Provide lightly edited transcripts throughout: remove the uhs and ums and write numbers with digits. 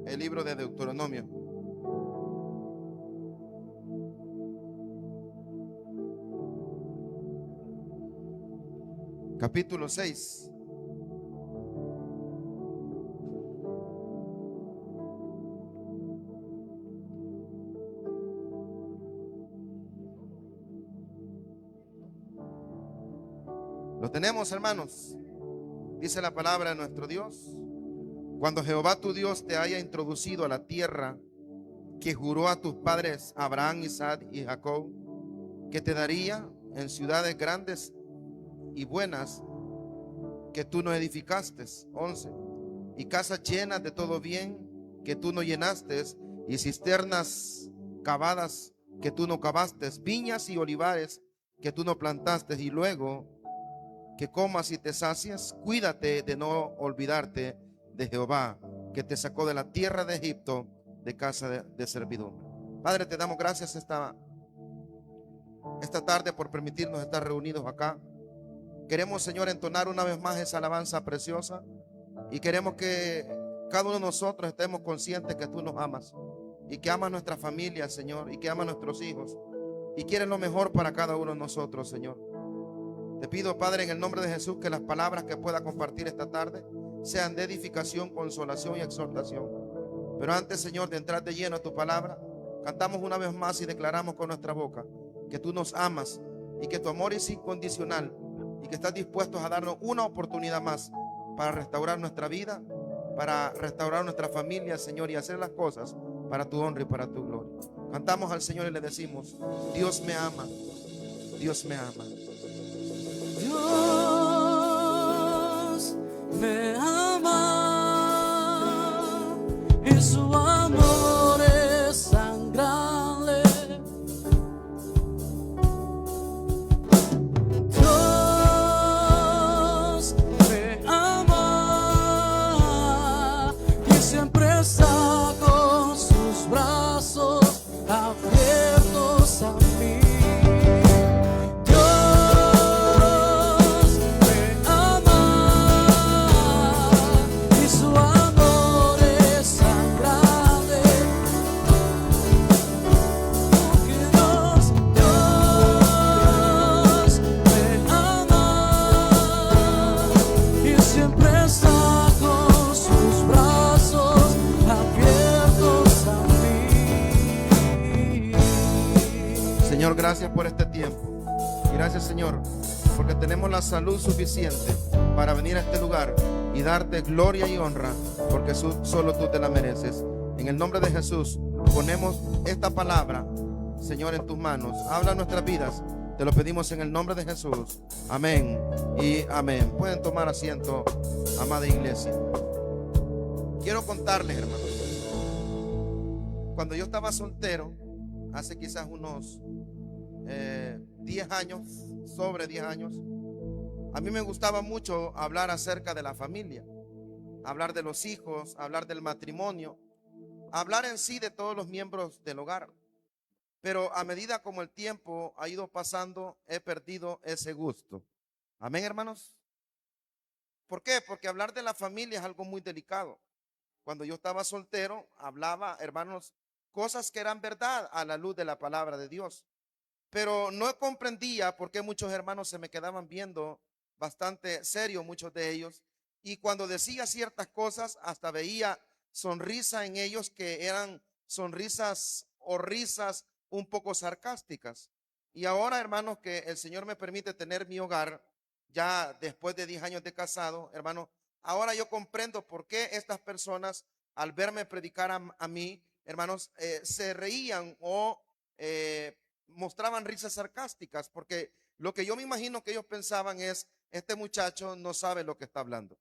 el libro de Deuteronomio. Capítulo 6. Lo tenemos, hermanos. Dice la palabra de nuestro Dios: cuando Jehová tu Dios te haya introducido a la tierra que juró a tus padres Abraham, Isaac y Jacob, que te daría, en ciudades grandes y buenas que tú no edificaste. 11. Y casas llenas de todo bien que tú no llenaste, y cisternas cavadas que tú no cavaste, viñas y olivares que tú no plantaste, y luego que comas y te sacias, cuídate de no olvidarte de Jehová, que te sacó de la tierra de Egipto, de casa de servidumbre. Padre, te damos gracias esta tarde por permitirnos estar reunidos acá. Queremos, Señor, entonar una vez más esa alabanza preciosa, y queremos que cada uno de nosotros estemos conscientes que tú nos amas y que amas nuestra familia, Señor, y que amas nuestros hijos y quieres lo mejor para cada uno de nosotros, Señor. Te pido, Padre, en el nombre de Jesús, que las palabras que pueda compartir esta tarde sean de edificación, consolación y exhortación. Pero antes, Señor, de entrar de lleno a tu palabra, cantamos una vez más y declaramos con nuestra boca que tú nos amas y que tu amor es incondicional y que estás dispuesto a darnos una oportunidad más para restaurar nuestra vida, para restaurar nuestra familia, Señor, y hacer las cosas para tu honra y para tu gloria. Cantamos al Señor y le decimos: Dios me ama, Dios me ama. Dios me ama y su amor es tan grande. Dios me ama y siempre está con sus brazos abiertos a mí. Señor, gracias por este tiempo. Y gracias, Señor, porque tenemos la salud suficiente para venir a este lugar y darte gloria y honra, porque solo tú te la mereces. En el nombre de Jesús ponemos esta palabra, Señor, en tus manos. Habla nuestras vidas. Te lo pedimos en el nombre de Jesús. Amén y amén. Pueden tomar asiento, amada iglesia. Quiero contarles, hermanos, cuando yo estaba soltero, hace quizás unos 10 años, sobre 10 años, a mí me gustaba mucho hablar acerca de la familia, hablar de los hijos, hablar del matrimonio, hablar en sí de todos los miembros del hogar. Pero a medida como el tiempo ha ido pasando, he perdido ese gusto. Amén, hermanos. ¿Por qué? Porque hablar de la familia es algo muy delicado. Cuando yo estaba soltero, hablaba, hermanos, cosas que eran verdad a la luz de la palabra de Dios. Pero no comprendía por qué muchos hermanos se me quedaban viendo bastante serio, muchos de ellos. Y cuando decía ciertas cosas, hasta veía sonrisa en ellos que eran sonrisas o risas un poco sarcásticas. Y ahora, hermanos, que el Señor me permite tener mi hogar, ya después de 10 años de casado, hermano, ahora yo comprendo por qué estas personas, al verme predicar a mí, hermanos, se reían o mostraban risas sarcásticas, porque lo que yo me imagino que ellos pensaban es: este muchacho no sabe lo que está hablando.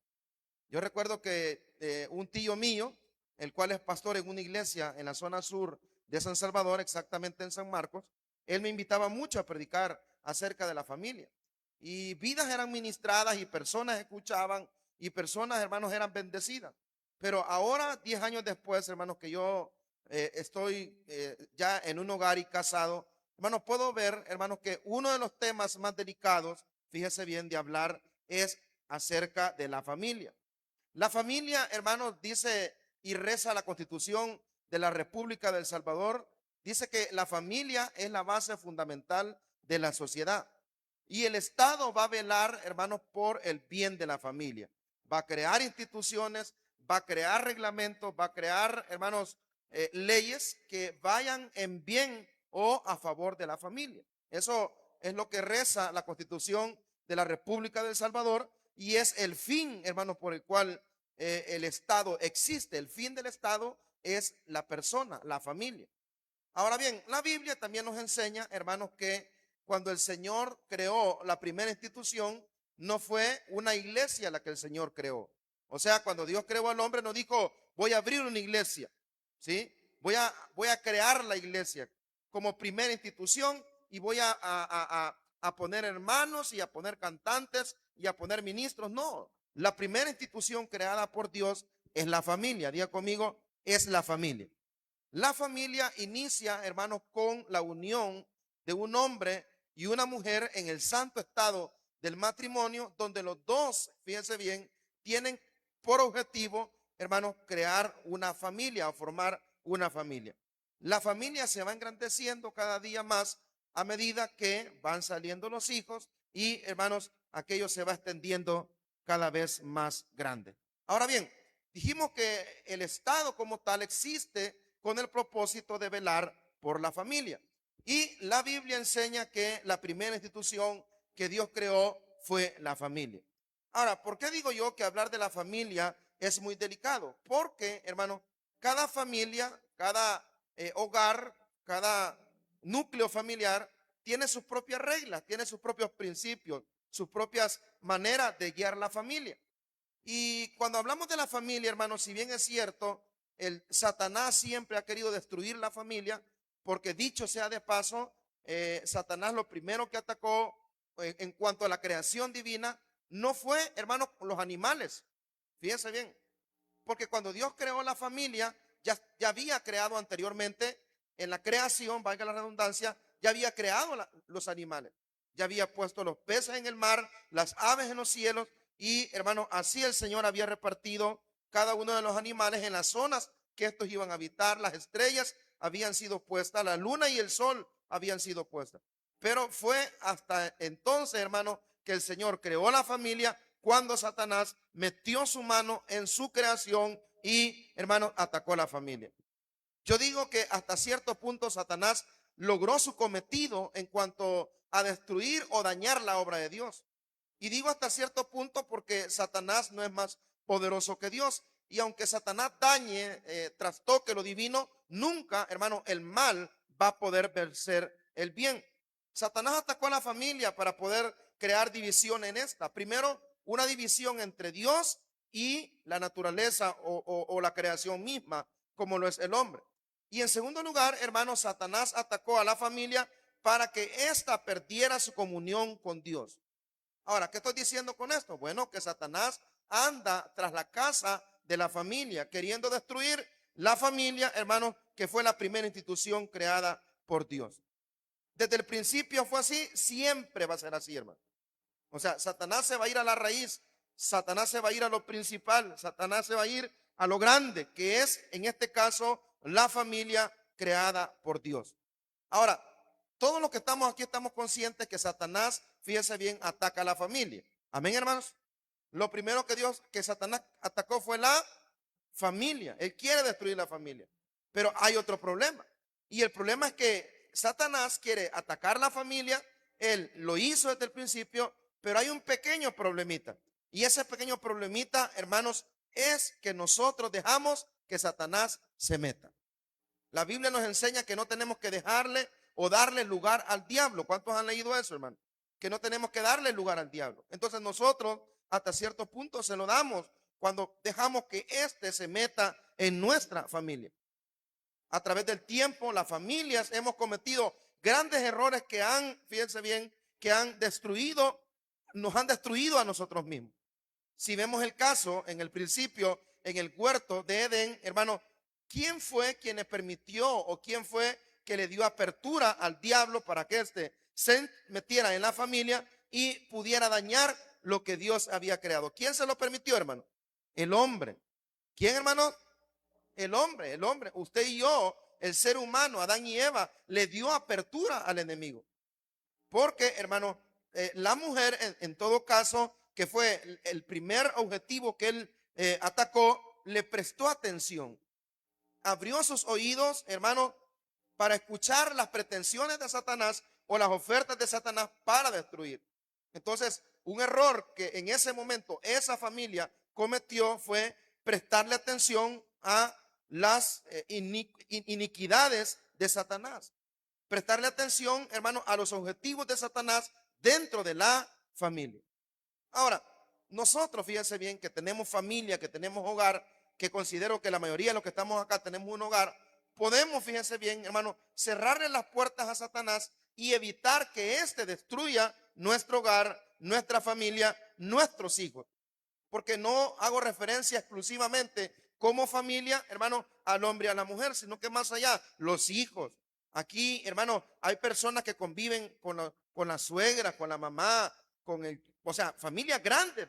Yo recuerdo que un tío mío, el cual es pastor en una iglesia en la zona sur de San Salvador, exactamente en San Marcos, él me invitaba mucho a predicar acerca de la familia. Y vidas eran ministradas y personas escuchaban y personas, hermanos, eran bendecidas. Pero ahora, 10 años después, hermanos, que yo estoy ya en un hogar y casado, hermanos, puedo ver, hermanos, que uno de los temas más delicados, fíjese bien, de hablar es acerca de la familia. La familia, hermanos, dice y reza la Constitución de la República de El Salvador, dice que la familia es la base fundamental de la sociedad. Y el Estado va a velar, hermanos, por el bien de la familia. Va a crear instituciones, va a crear reglamentos, va a crear, hermanos, leyes que vayan en bien o a favor de la familia. Eso es lo que reza la Constitución de la República de El Salvador y es el fin, hermanos, por el cual el Estado existe. El fin del Estado es la persona, la familia. Ahora bien, la Biblia también nos enseña, hermanos, que cuando el Señor creó la primera institución, no fue una iglesia la que el Señor creó. O sea, cuando Dios creó al hombre, no dijo, voy a abrir una iglesia, ¿sí? Voy a crear la iglesia como primera institución y voy a poner hermanos y a poner cantantes y a poner ministros. No, la primera institución creada por Dios es la familia. Diga conmigo, es la familia. La familia inicia, hermanos, con la unión de un hombre y una mujer en el santo estado del matrimonio, donde los dos, fíjense bien, tienen por objetivo, hermanos, crear una familia o formar una familia. La familia se va engrandeciendo cada día más a medida que van saliendo los hijos y, hermanos, aquello se va extendiendo cada vez más grande. Ahora bien, dijimos que el Estado como tal existe con el propósito de velar por la familia. Y la Biblia enseña que la primera institución que Dios creó fue la familia. Ahora, ¿por qué digo yo que hablar de la familia es muy delicado? Porque, hermano, cada familia, cada hogar, cada núcleo familiar tiene sus propias reglas, tiene sus propios principios, sus propias maneras de guiar la familia. Y cuando hablamos de la familia, hermanos, si bien es cierto, el Satanás siempre ha querido destruir la familia, porque dicho sea de paso, Satanás lo primero que atacó en cuanto a la creación divina no fue, hermanos, los animales. Fíjense bien, porque cuando Dios creó la familia, ya había creado anteriormente en la creación, valga la redundancia, ya había creado los animales, ya había puesto los peces en el mar, las aves en los cielos y, hermanos, así el Señor había repartido cada uno de los animales en las zonas que estos iban a habitar. Las estrellas habían sido puestas, la luna y el sol habían sido puestas. Pero fue hasta entonces, hermano, que el Señor creó la familia cuando Satanás metió su mano en su creación y, hermano, atacó la familia. Yo digo que hasta cierto punto Satanás logró su cometido en cuanto a destruir o dañar la obra de Dios. Y digo hasta cierto punto porque Satanás no es más poderoso que Dios. Y aunque Satanás dañe, trastoque lo divino, nunca, hermano, el mal va a poder vencer el bien. Satanás atacó a la familia para poder crear división en esta. Primero, una división entre Dios y la naturaleza o la creación misma, como lo es el hombre. Y en segundo lugar, hermano, Satanás atacó a la familia para que ésta perdiera su comunión con Dios. Ahora, ¿qué estoy diciendo con esto? Bueno, que Satanás anda tras la casa de la familia, queriendo destruir la familia, hermanos, que fue la primera institución creada por Dios. Desde el principio fue así, siempre va a ser así, hermano. O sea, Satanás se va a ir a la raíz, Satanás se va a ir a lo principal, Satanás se va a ir a lo grande, que es, en este caso, la familia creada por Dios. Ahora, todos los que estamos aquí estamos conscientes que Satanás, fíjense bien, ataca a la familia. Amén, hermanos. Lo primero que Satanás atacó fue la familia. Él quiere destruir la familia. Pero hay otro problema. Y el problema es que Satanás quiere atacar la familia. Él lo hizo desde el principio, pero hay un pequeño problemita. Y ese pequeño problemita, hermanos, es que nosotros dejamos que Satanás se meta. La Biblia nos enseña que no tenemos que dejarle o darle lugar al diablo. ¿Cuántos han leído eso, hermano? Que no tenemos que darle lugar al diablo. Entonces nosotros hasta cierto punto se lo damos cuando dejamos que éste se meta en nuestra familia. A través del tiempo, las familias hemos cometido grandes errores que han, fíjense bien, que han destruido, nos han destruido a nosotros mismos. Si vemos el caso en el principio, en el huerto de Edén, hermano, ¿quién fue quien le permitió o quién fue que le dio apertura al diablo para que éste se metiera en la familia y pudiera dañar lo que Dios había creado? ¿Quién se lo permitió, hermano? El hombre. ¿Quién, hermano? El hombre, usted y yo, el ser humano, Adán y Eva, le dio apertura al enemigo. Porque, hermano, la mujer, en todo caso, que fue el primer objetivo que él atacó, le prestó atención. Abrió sus oídos, hermano, para escuchar las pretensiones de Satanás o las ofertas de Satanás para destruir. Entonces, un error que en ese momento esa familia cometió fue prestarle atención a las iniquidades de Satanás. Prestarle atención, hermano, a los objetivos de Satanás dentro de la familia. Ahora, nosotros, fíjense bien, que tenemos familia, que tenemos hogar, que considero que la mayoría de los que estamos acá tenemos un hogar, podemos, fíjense bien, hermano, cerrarle las puertas a Satanás y evitar que éste destruya nuestro hogar, nuestra familia, nuestros hijos. Porque no hago referencia exclusivamente como familia, hermano, al hombre y a la mujer, sino que más allá, los hijos. Aquí, hermano, hay personas que conviven con la suegra, con la mamá, o sea, familias grandes.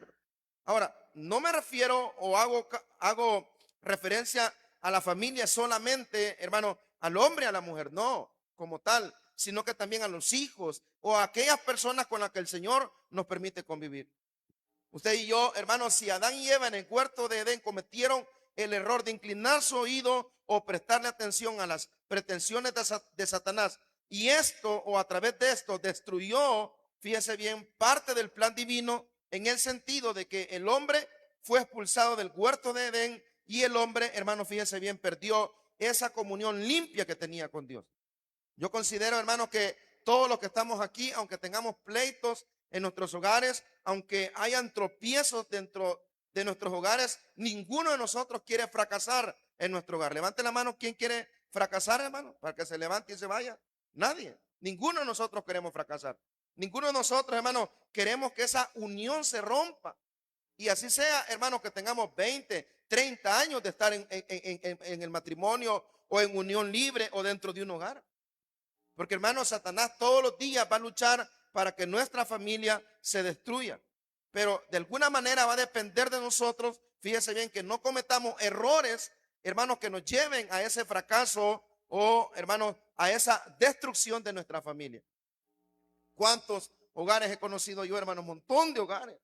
Ahora, no me refiero o hago referencia a la familia solamente, hermano, al hombre y a la mujer, no, como tal, sino que también a los hijos o a aquellas personas con las que el Señor nos permite convivir. Usted y yo, hermanos, si Adán y Eva en el huerto de Edén cometieron el error de inclinar su oído o prestarle atención a las pretensiones de Satanás, y esto o a través de esto destruyó, fíjese bien, parte del plan divino, en el sentido de que el hombre fue expulsado del huerto de Edén y el hombre, hermano, fíjese bien, perdió esa comunión limpia que tenía con Dios. Yo considero, hermano, que todos los que estamos aquí, aunque tengamos pleitos en nuestros hogares, aunque hayan tropiezos dentro de nuestros hogares, ninguno de nosotros quiere fracasar en nuestro hogar. Levante la mano, ¿quién quiere fracasar, hermano? Para que se levante y se vaya. Nadie. Ninguno de nosotros queremos fracasar. Ninguno de nosotros, hermano, queremos que esa unión se rompa. Y así sea, hermano, que tengamos 20, 30 años de estar en el matrimonio o en unión libre o dentro de un hogar. Porque, hermano, Satanás todos los días va a luchar para que nuestra familia se destruya. Pero de alguna manera va a depender de nosotros, fíjese bien, que no cometamos errores, hermanos, que nos lleven a ese fracaso o, hermanos, a esa destrucción de nuestra familia. ¿Cuántos hogares he conocido yo, hermano? Un montón de hogares.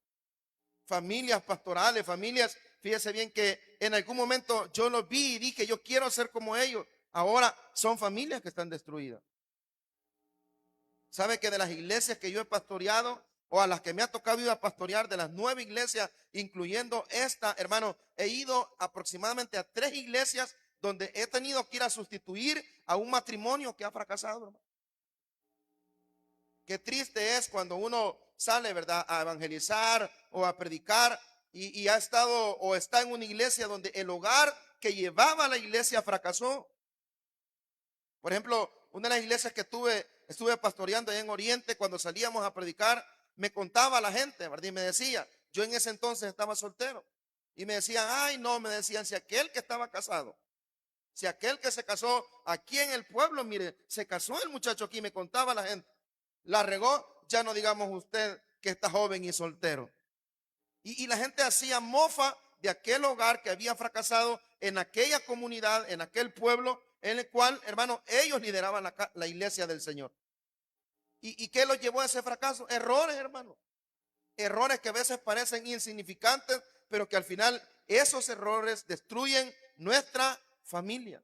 Familias pastorales, familias, fíjese bien que en algún momento yo los vi y dije, yo quiero ser como ellos. Ahora son familias que están destruidas. ¿Sabe que de las iglesias que yo he pastoreado o a las que me ha tocado ir a pastorear, de las 9 iglesias, incluyendo esta, hermano, he ido aproximadamente a 3 iglesias donde he tenido que ir a sustituir a un matrimonio que ha fracasado, hermano? Qué triste es cuando uno sale, ¿verdad?, a evangelizar o a predicar y ha estado o está en una iglesia donde el hogar que llevaba a la iglesia fracasó. Por ejemplo, una de las iglesias que estuve pastoreando allá en Oriente, cuando salíamos a predicar, me contaba la gente, ¿verdad? Y me decía, yo en ese entonces estaba soltero. Y me decían, ay, no, me decían, si aquel que estaba casado, si aquel que se casó aquí en el pueblo, mire, se casó el muchacho aquí, me contaba la gente, la regó, ya no digamos usted que está joven y soltero. Y la gente hacía mofa de aquel hogar que había fracasado en aquella comunidad, en aquel pueblo, en el cual, hermano, ellos lideraban la iglesia del Señor. ¿Y qué los llevó a ese fracaso? Errores, hermano. Errores que a veces parecen insignificantes, pero que al final esos errores destruyen nuestra familia.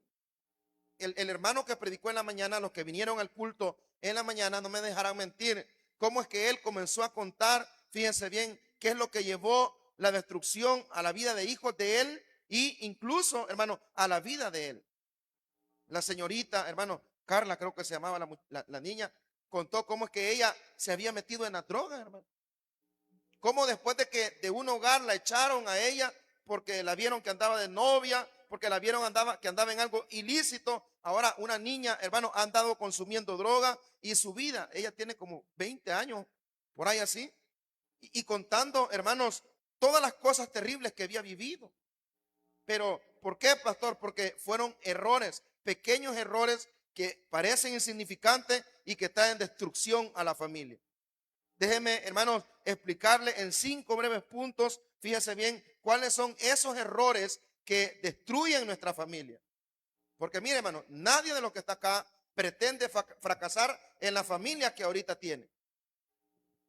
El hermano que predicó en la mañana, los que vinieron al culto en la mañana, no me dejarán mentir, cómo es que él comenzó a contar, fíjense bien, qué es lo que llevó la destrucción a la vida de hijos de él y incluso, hermano, a la vida de él. La señorita, hermano, Carla, creo que se llamaba la niña, contó cómo es que ella se había metido en la droga, hermano. Cómo después de que de un hogar la echaron a ella porque la vieron que andaba de novia, porque la vieron que andaba en algo ilícito. Ahora una niña, hermano, ha andado consumiendo droga y su vida, ella tiene como 20 años, por ahí así, y contando, hermanos, todas las cosas terribles que había vivido. Pero, ¿por qué, pastor? Porque fueron errores, pequeños errores que parecen insignificantes y que traen destrucción a la familia. Déjeme, hermanos, explicarle en 5 breves puntos, fíjese bien, cuáles son esos errores que destruyen nuestra familia. Porque mire, hermano, nadie de los que está acá pretende fracasar en la familia que ahorita tiene.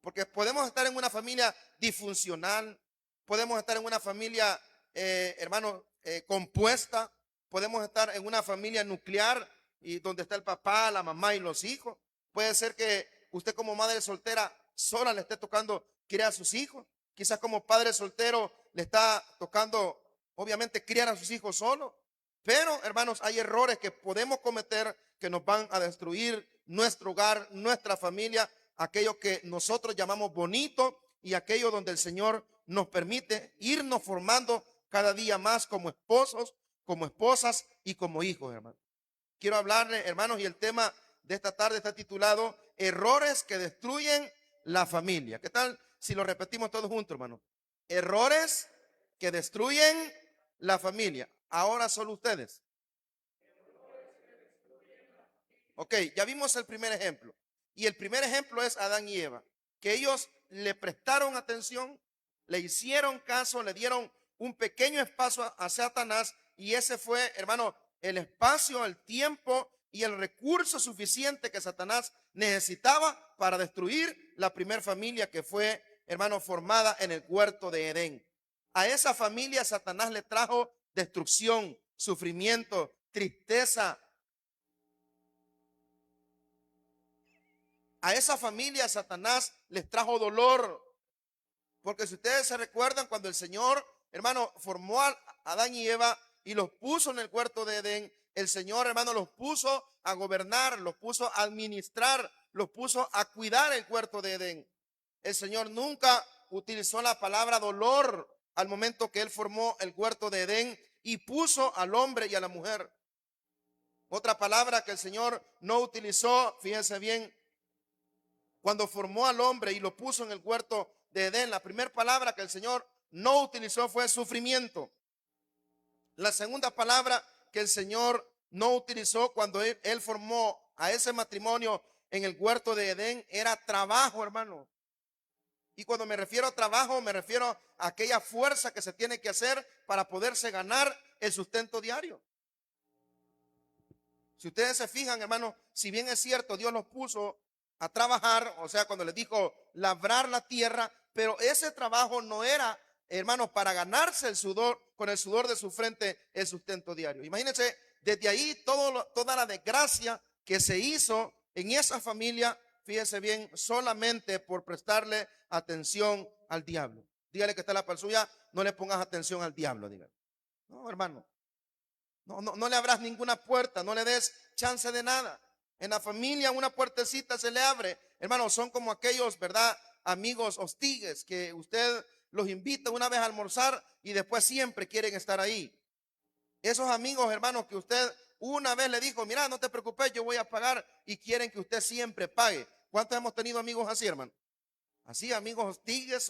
Porque podemos estar en una familia disfuncional, podemos estar en una familia, hermano, compuesta, podemos estar en una familia nuclear y donde está el papá, la mamá y los hijos. Puede ser que usted como madre soltera sola le esté tocando criar a sus hijos. Quizás como padre soltero le está tocando, obviamente, criar a sus hijos solo. Pero, hermanos, hay errores que podemos cometer que nos van a destruir nuestro hogar, nuestra familia, aquello que nosotros llamamos bonito y aquello donde el Señor nos permite irnos formando cada día más como esposos, como esposas y como hijos, hermanos. Quiero hablarle, hermanos, y el tema de esta tarde está titulado Errores que destruyen la familia. ¿Qué tal si lo repetimos todos juntos, hermanos? Errores que destruyen la familia. Ahora solo ustedes. Ok, ya vimos el primer ejemplo. Y el primer ejemplo es Adán y Eva, que ellos le prestaron atención, le hicieron caso, le dieron un pequeño espacio a Satanás, y ese fue, hermano, el espacio, el tiempo y el recurso suficiente que Satanás necesitaba para destruir la primera familia que fue, hermano, formada en el huerto de Edén. A esa familia Satanás le trajo destrucción, sufrimiento, tristeza. A esa familia Satanás les trajo dolor. Porque si ustedes se recuerdan, cuando el Señor, hermano, formó a Adán y Eva y los puso en el huerto de Edén, el Señor, hermano, los puso a gobernar, los puso a administrar, los puso a cuidar el huerto de Edén. El Señor nunca utilizó la palabra dolor al momento que Él formó el huerto de Edén y puso al hombre y a la mujer. Otra palabra que el Señor no utilizó, fíjense bien, cuando formó al hombre y lo puso en el huerto de Edén, la primera palabra que el Señor no utilizó fue sufrimiento. La segunda palabra que el Señor no utilizó cuando él formó a ese matrimonio en el huerto de Edén era trabajo, hermano. Y cuando me refiero a trabajo, me refiero a aquella fuerza que se tiene que hacer para poderse ganar el sustento diario. Si ustedes se fijan, hermano, si bien es cierto, Dios los puso a trabajar, o sea, cuando les dijo labrar la tierra, pero ese trabajo no era, hermanos, para ganarse el sudor, con el sudor de su frente, el sustento diario. Imagínense, desde ahí toda la desgracia que se hizo en esa familia, fíjese bien, solamente por prestarle atención al diablo. Dígale que está la par suya, no le pongas atención al diablo, dígale. No, hermano, no le abras ninguna puerta, no le des chance de nada. En la familia una puertecita se le abre. Hermanos, son como aquellos, ¿verdad? Amigos hostigues que usted los invita una vez a almorzar y después siempre quieren estar ahí. Esos amigos, hermanos, que usted una vez le dijo, mira, no te preocupes, yo voy a pagar, y quieren que usted siempre pague. ¿Cuántos hemos tenido amigos así, hermano? Así, amigos hostigues,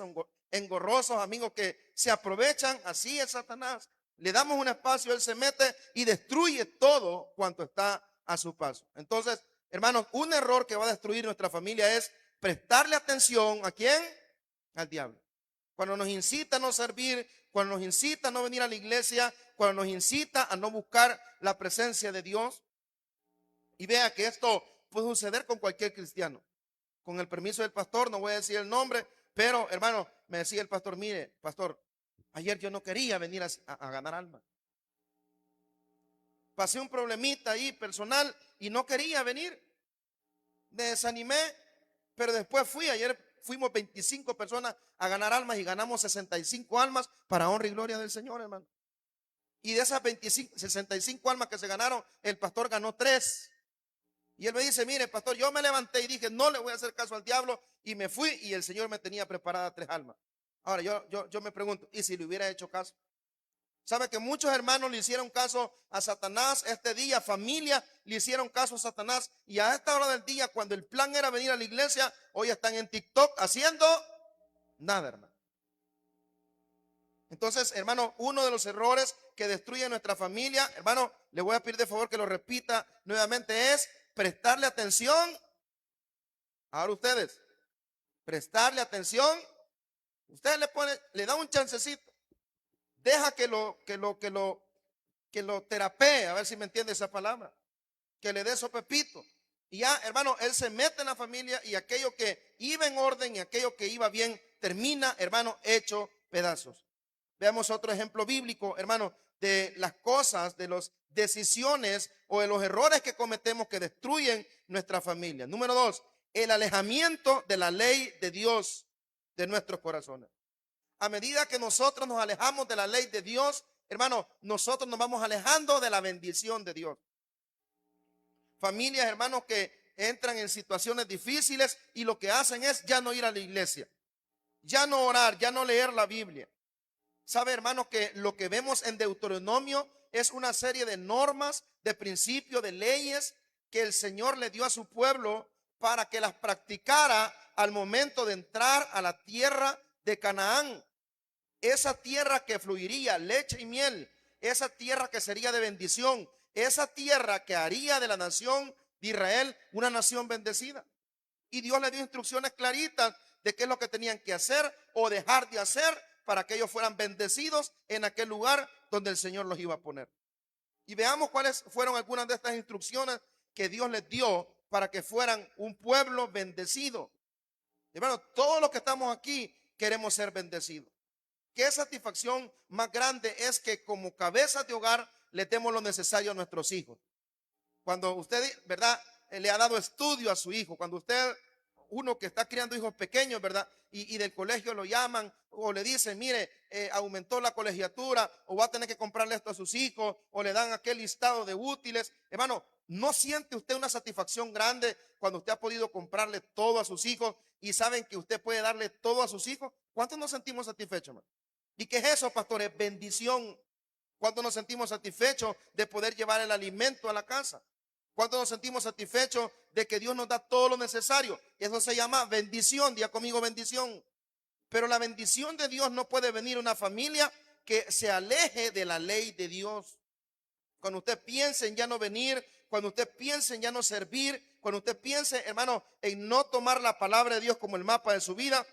engorrosos, amigos que se aprovechan. Así es Satanás. Le damos un espacio, él se mete y destruye todo cuanto está a su paso. Entonces, hermanos, un error que va a destruir nuestra familia es prestarle atención ¿a quién? Al diablo. Cuando nos incita a no servir, cuando nos incita a no venir a la iglesia, cuando nos incita a no buscar la presencia de Dios. Y vea que esto puede suceder con cualquier cristiano. Con el permiso del pastor, no voy a decir el nombre, pero hermano, me decía el pastor, mire, pastor, ayer yo no quería venir a ganar alma. Pasé un problemita ahí personal y no quería venir. Me desanimé, pero después ayer fuimos 25 personas a ganar almas y ganamos 65 almas para honra y gloria del Señor, hermano. Y de esas 65 almas que se ganaron, el pastor ganó 3. Y él me dice, mire, pastor, yo me levanté y dije, no le voy a hacer caso al diablo, y me fui, y el Señor me tenía preparada 3 almas. Ahora yo me pregunto, ¿y si le hubiera hecho caso? ¿Sabe que muchos hermanos le hicieron caso a Satanás este día? Familia le hicieron caso a Satanás, y a esta hora del día, cuando el plan era venir a la iglesia, hoy están en TikTok haciendo nada, hermano. Entonces, hermano, uno de los errores que destruye nuestra familia, hermano, le voy a pedir de favor que lo repita nuevamente, es prestarle atención. Ahora ustedes, prestarle atención. Usted le da un chancecito. deja que lo terapee, a ver si me entiende esa palabra, que le dé esos pepitos. Y ya, hermano, él se mete en la familia y aquello que iba en orden y aquello que iba bien termina, hermano, hecho pedazos. Veamos otro ejemplo bíblico, hermano, de las cosas, de las decisiones o de los errores que cometemos que destruyen nuestra familia. Número 2, el alejamiento de la ley de Dios de nuestros corazones. A medida que nosotros nos alejamos de la ley de Dios, hermano, nosotros nos vamos alejando de la bendición de Dios. Familias, hermanos, que entran en situaciones difíciles y lo que hacen es ya no ir a la iglesia, ya no orar, ya no leer la Biblia. Sabe, hermano, que lo que vemos en Deuteronomio es una serie de normas, de principios, de leyes que el Señor le dio a su pueblo para que las practicara al momento de entrar a la tierra de Canaán. Esa tierra que fluiría leche y miel, esa tierra que sería de bendición, esa tierra que haría de la nación de Israel una nación bendecida. Y Dios le dio instrucciones claritas de qué es lo que tenían que hacer o dejar de hacer para que ellos fueran bendecidos en aquel lugar donde el Señor los iba a poner. Y veamos cuáles fueron algunas de estas instrucciones que Dios les dio para que fueran un pueblo bendecido. Hermano, todos los que estamos aquí queremos ser bendecidos. Qué satisfacción más grande es que como cabezas de hogar le demos lo necesario a nuestros hijos. Cuando usted, ¿verdad?, le ha dado estudio a su hijo, cuando usted, uno que está criando hijos pequeños, ¿verdad?, y del colegio lo llaman o le dicen, mire, aumentó la colegiatura o va a tener que comprarle esto a sus hijos o le dan aquel listado de útiles. Hermano, ¿no siente usted una satisfacción grande cuando usted ha podido comprarle todo a sus hijos y saben que usted puede darle todo a sus hijos? ¿Cuántos nos sentimos satisfechos, hermano? ¿Y qué es eso, pastores? Bendición. ¿Cuántos nos sentimos satisfechos de poder llevar el alimento a la casa? ¿Cuántos nos sentimos satisfechos de que Dios nos da todo lo necesario? Eso se llama bendición. Diga conmigo, bendición. Pero la bendición de Dios no puede venir a una familia que se aleje de la ley de Dios. Cuando usted piense en ya no venir, cuando usted piense en ya no servir, cuando usted piense, hermano, en no tomar la palabra de Dios como el mapa de su vida,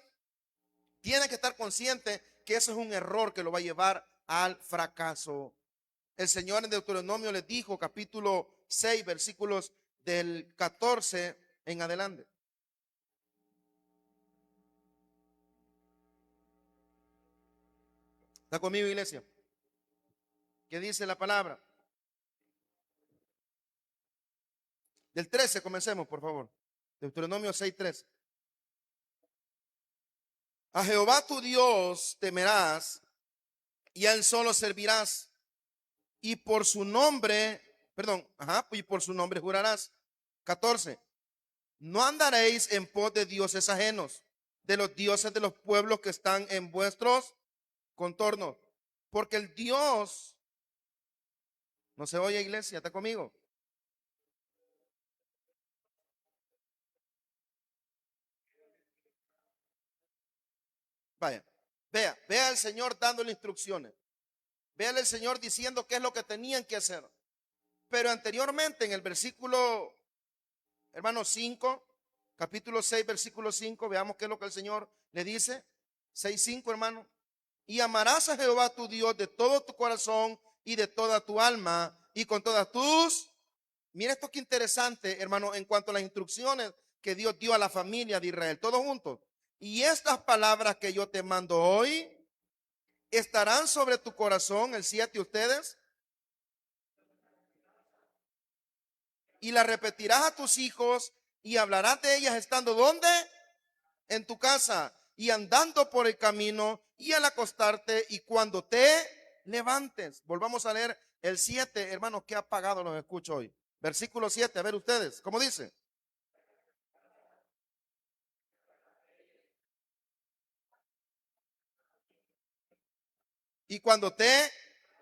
tiene que estar consciente que eso es un error que lo va a llevar al fracaso. El Señor en Deuteronomio les dijo, capítulo 6, versículos del 14 en adelante. ¿Está conmigo, iglesia? ¿Qué dice la palabra? Del 13 comencemos, por favor. Deuteronomio 6:13. A Jehová tu Dios temerás y a él solo servirás. Y por su nombre, y por su nombre jurarás. 14. No andaréis en pos de dioses ajenos, de los dioses de los pueblos que están en vuestros contornos. Porque el Dios, no se oye, iglesia, ¿está conmigo? Vaya, vea al Señor dándole instrucciones. Véale el Señor diciendo qué es lo que tenían que hacer. Pero anteriormente en el versículo, hermano 5, capítulo 6, versículo 5, veamos qué es lo que el Señor le dice. 6:5, hermano. Y amarás a Jehová tu Dios de todo tu corazón y de toda tu alma y con todas tus. Mira esto que interesante, hermano, en cuanto a las instrucciones que Dios dio a la familia de Israel, todos juntos. Y estas palabras que yo te mando hoy estarán sobre tu corazón, el 7, ustedes, y las repetirás a tus hijos y hablarás de ellas estando ¿dónde? En tu casa y andando por el camino y al acostarte y cuando te levantes. Volvamos a leer el 7, hermanos, que apagado los escucho hoy. Versículo 7, a ver ustedes, ¿cómo dice? Y cuando te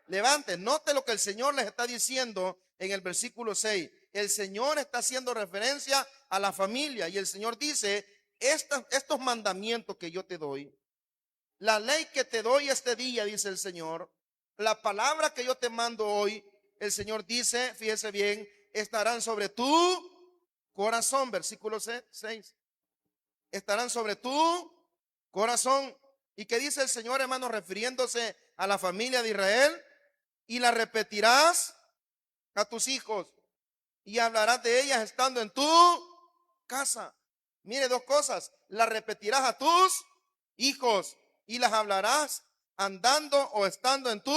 levantes, note lo que el Señor les está diciendo en el versículo 6. El Señor está haciendo referencia a la familia y el Señor dice, estos mandamientos que yo te doy, la ley que te doy este día, dice el Señor, la palabra que yo te mando hoy, el Señor dice, fíjese bien, estarán sobre tu corazón, versículo 6. Estarán sobre tu corazón. ¿Y qué dice el Señor, hermano, refiriéndose a la familia de Israel? Y la repetirás a tus hijos y hablarás de ellas estando en tu casa. Mire, dos cosas: las repetirás a tus hijos y las hablarás andando o estando en tu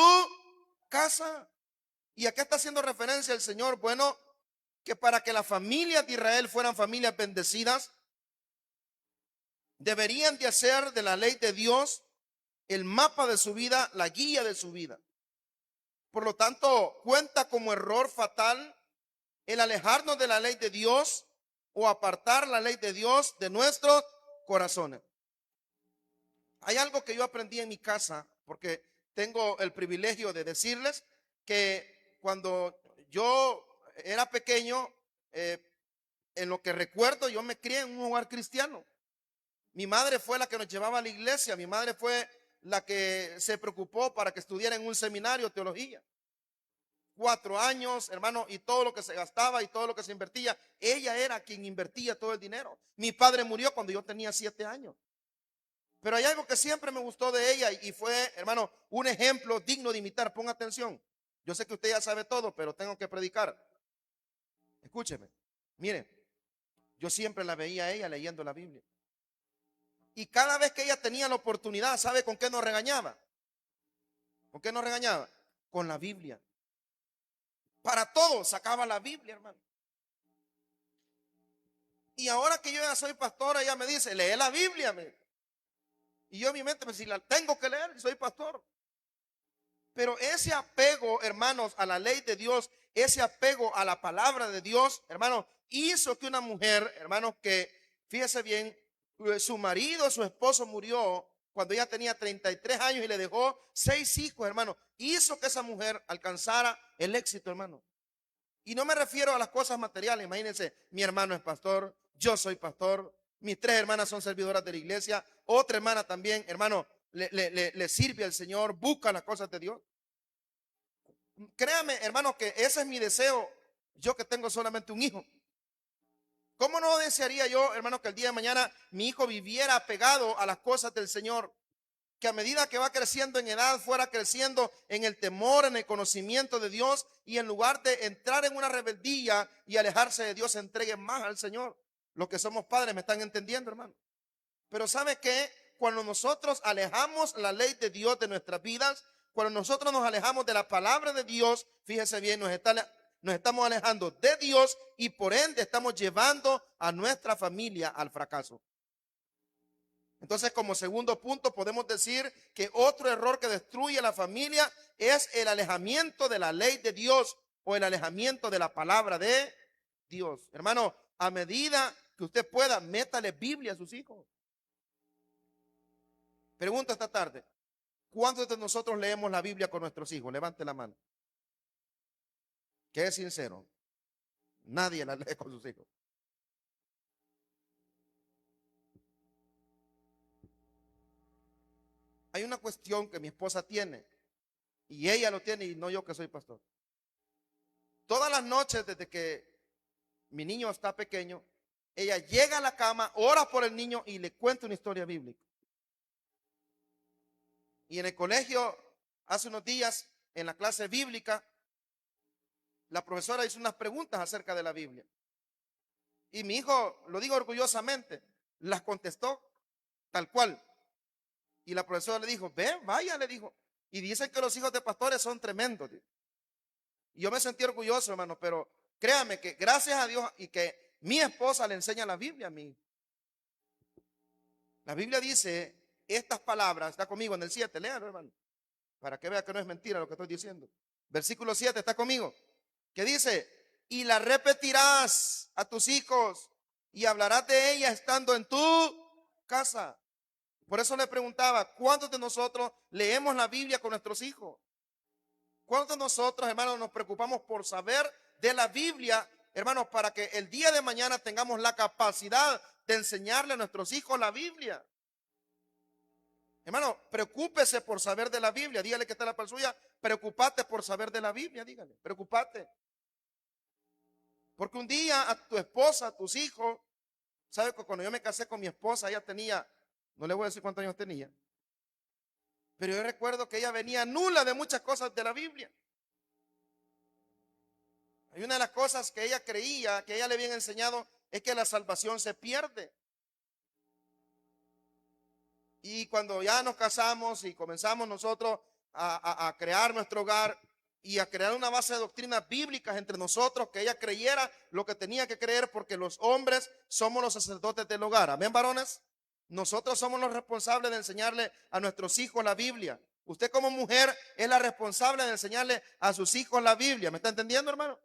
casa. ¿Y a qué está haciendo referencia el Señor? Bueno, que para que las familias de Israel fueran familias bendecidas, deberían de hacer de la ley de Dios el mapa de su vida, la guía de su vida. Por lo tanto, cuenta como error fatal el alejarnos de la ley de Dios o apartar la ley de Dios de nuestros corazones. Hay algo que yo aprendí en mi casa, porque tengo el privilegio de decirles que cuando yo era pequeño, en lo que recuerdo, yo me crié en un hogar cristiano. Mi madre fue la que nos llevaba a la iglesia, mi madre fue la que se preocupó para que estudiara en un seminario de teología. 4 años, hermano, y todo lo que se gastaba y todo lo que se invertía, ella era quien invertía todo el dinero. Mi padre murió cuando yo tenía 7 años. Pero hay algo que siempre me gustó de ella y fue, hermano, un ejemplo digno de imitar. Ponga atención. Yo sé que usted ya sabe todo, pero tengo que predicar. Escúcheme. Mire, yo siempre la veía a ella leyendo la Biblia. Y cada vez que ella tenía la oportunidad, ¿sabe con qué nos regañaba? ¿Con qué nos regañaba? Con la Biblia. Para todo sacaba la Biblia, hermano. Y ahora que yo ya soy pastor, ella me dice, lee la Biblia. Y yo en mi mente me dice, si la tengo que leer, soy pastor. Pero ese apego, hermanos, a la ley de Dios, ese apego a la palabra de Dios, hermanos, hizo que una mujer, hermanos, que, fíjese bien, su marido, su esposo murió cuando ella tenía 33 años y le dejó 6 hijos, hermanos. Hizo que esa mujer alcanzara el éxito, hermano. Y no me refiero a las cosas materiales. Imagínense, mi hermano es pastor, yo soy pastor, mis 3 hermanas son servidoras de la iglesia, otra hermana también, hermano, le sirve al Señor, busca las cosas de Dios. Créame, hermano, que ese es mi deseo, yo que tengo solamente un hijo. ¿Cómo no desearía yo, hermano, que el día de mañana mi hijo viviera apegado a las cosas del Señor? Que a medida que va creciendo en edad, fuera creciendo en el temor, en el conocimiento de Dios, y en lugar de entrar en una rebeldía y alejarse de Dios, se entregue más al Señor. Los que somos padres me están entendiendo, hermano. Pero ¿sabe qué? Cuando nosotros alejamos la ley de Dios de nuestras vidas, cuando nosotros nos alejamos de la palabra de Dios, fíjese bien, nos estamos alejando de Dios y por ende estamos llevando a nuestra familia al fracaso. Entonces, como segundo punto, podemos decir que otro error que destruye a la familia es el alejamiento de la ley de Dios o el alejamiento de la palabra de Dios. Hermano, a medida que usted pueda, métale Biblia a sus hijos. Pregunto esta tarde, ¿cuántos de nosotros leemos la Biblia con nuestros hijos? Levante la mano. Que es sincero. Nadie la lee con sus hijos. Hay una cuestión que mi esposa tiene y ella lo tiene y no yo que soy pastor. Todas las noches desde que mi niño está pequeño, ella llega a la cama, ora por el niño y le cuenta una historia bíblica. Y en el colegio, hace unos días, en la clase bíblica, la profesora hizo unas preguntas acerca de la Biblia. Y mi hijo, lo digo orgullosamente, las contestó tal cual. Y la profesora le dijo, ven, vaya, le dijo. Y dicen que los hijos de pastores son tremendos. Y yo me sentí orgulloso, hermano, pero créame que gracias a Dios y que mi esposa le enseña la Biblia a mí. La Biblia dice estas palabras, está conmigo en el 7, léalo, hermano, para que vea que no es mentira lo que estoy diciendo. Versículo 7, está conmigo. Que dice, y la repetirás a tus hijos y hablarás de ella estando en tu casa. Por eso le preguntaba, ¿cuántos de nosotros leemos la Biblia con nuestros hijos? ¿Cuántos de nosotros, hermanos, nos preocupamos por saber de la Biblia, hermanos, para que el día de mañana tengamos la capacidad de enseñarle a nuestros hijos la Biblia? Hermano, preocúpese por saber de la Biblia. Dígale que está la par suya, preocúpate por saber de la Biblia, dígale, preocúpate. Porque un día a tu esposa, a tus hijos, ¿sabe que cuando yo me casé con mi esposa, ella tenía, no le voy a decir cuántos años tenía, Pero yo recuerdo que ella venía nula de muchas cosas de la Biblia. Hay una de las cosas que ella creía, que ella le habían enseñado, es que la salvación se pierde. Y cuando ya nos casamos y comenzamos nosotros a crear nuestro hogar y a crear una base de doctrinas bíblicas entre nosotros, que ella creyera lo que tenía que creer, porque los hombres somos los sacerdotes del hogar. Amén, varones. Nosotros somos los responsables de enseñarle a nuestros hijos la Biblia. Usted como mujer es la responsable de enseñarle a sus hijos la Biblia. ¿Me está entendiendo, hermano?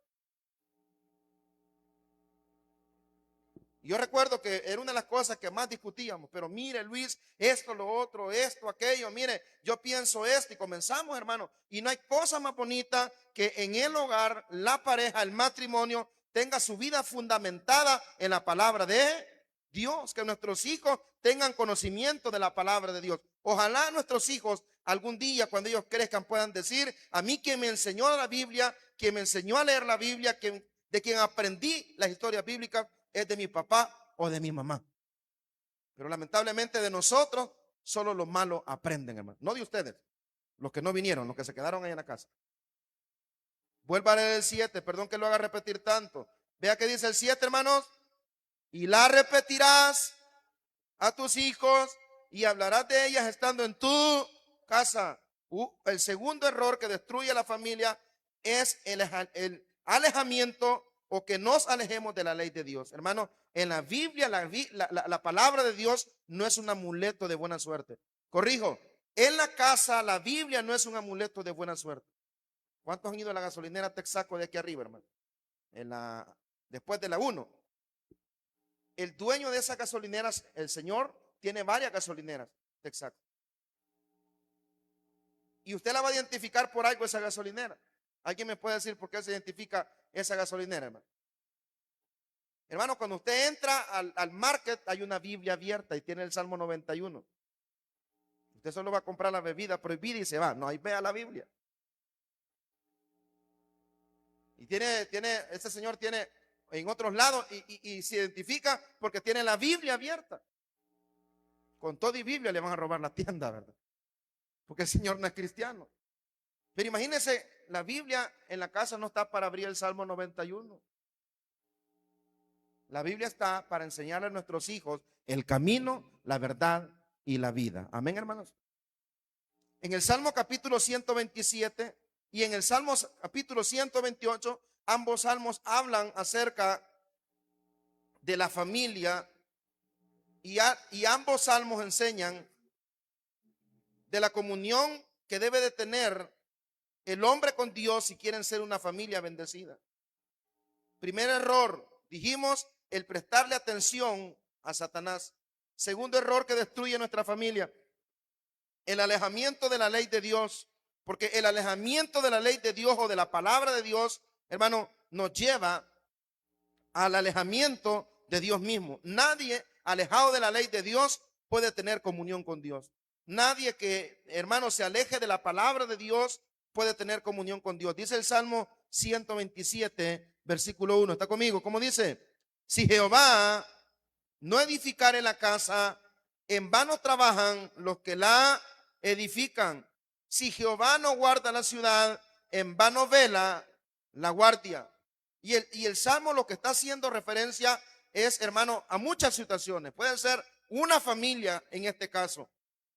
Yo recuerdo que era una de las cosas que más discutíamos, pero mire, Luis, esto, lo otro, esto, aquello, mire, yo pienso esto, y comenzamos, hermano, y no hay cosa más bonita que en el hogar, la pareja, el matrimonio, tenga su vida fundamentada en la palabra de Dios, que nuestros hijos tengan conocimiento de la palabra de Dios. Ojalá nuestros hijos algún día, cuando ellos crezcan, puedan decir: a mí quien me enseñó la Biblia, quien me enseñó a leer la Biblia, de quien aprendí las historias bíblicas, es de mi papá o de mi mamá. Pero lamentablemente de nosotros solo los malos aprenden, hermano. No de ustedes, los que no vinieron, los que se quedaron ahí en la casa. Vuelva a leer el 7, perdón que lo haga repetir tanto. Vea que dice el 7, hermanos: y la repetirás a tus hijos y hablarás de ellas estando en tu casa. El segundo error que destruye a la familia es el alejamiento, o que nos alejemos de la ley de Dios. Hermano, en la Biblia, la palabra de Dios no es un amuleto de buena suerte. Corrijo, en la casa la Biblia no es un amuleto de buena suerte. ¿Cuántos han ido a la gasolinera Texaco de aquí arriba, hermano? Después de la 1. El dueño de esas gasolineras, el señor, tiene varias gasolineras Texaco. Y usted la va a identificar por algo esa gasolinera. ¿Alguien me puede decir por qué se identifica esa gasolinera, hermano? Hermano, cuando usted entra al market, hay una Biblia abierta y tiene el Salmo 91. Usted solo va a comprar la bebida prohibida y se va. No, ahí vea la Biblia. Y este señor tiene en otros lados y se identifica porque tiene la Biblia abierta. Con todo y Biblia le van a robar la tienda, ¿verdad? Porque el señor no es cristiano. Pero imagínense, la Biblia en la casa no está para abrir el Salmo 91. La Biblia está para enseñarle a nuestros hijos el camino, la verdad y la vida. Amén, hermanos. En el Salmo capítulo 127 y en el Salmo capítulo 128, ambos salmos hablan acerca de la familia y ambos salmos enseñan de la comunión que debe de tener el hombre con Dios si quieren ser una familia bendecida. Primer error, dijimos, el prestarle atención a Satanás. Segundo error que destruye nuestra familia, el alejamiento de la ley de Dios. Porque el alejamiento de la ley de Dios o de la palabra de Dios, hermano, nos lleva al alejamiento de Dios mismo. Nadie alejado de la ley de Dios puede tener comunión con Dios. Nadie que, hermano, se aleje de la palabra de Dios puede tener comunión con Dios. Dice el Salmo 127, versículo 1. ¿Está conmigo? ¿Cómo dice? Si Jehová no edificare la casa, en vano trabajan los que la edifican. Si Jehová no guarda la ciudad, en vano vela la guardia. Y el Salmo lo que está haciendo referencia es, hermano, a muchas situaciones. Puede ser una familia en este caso.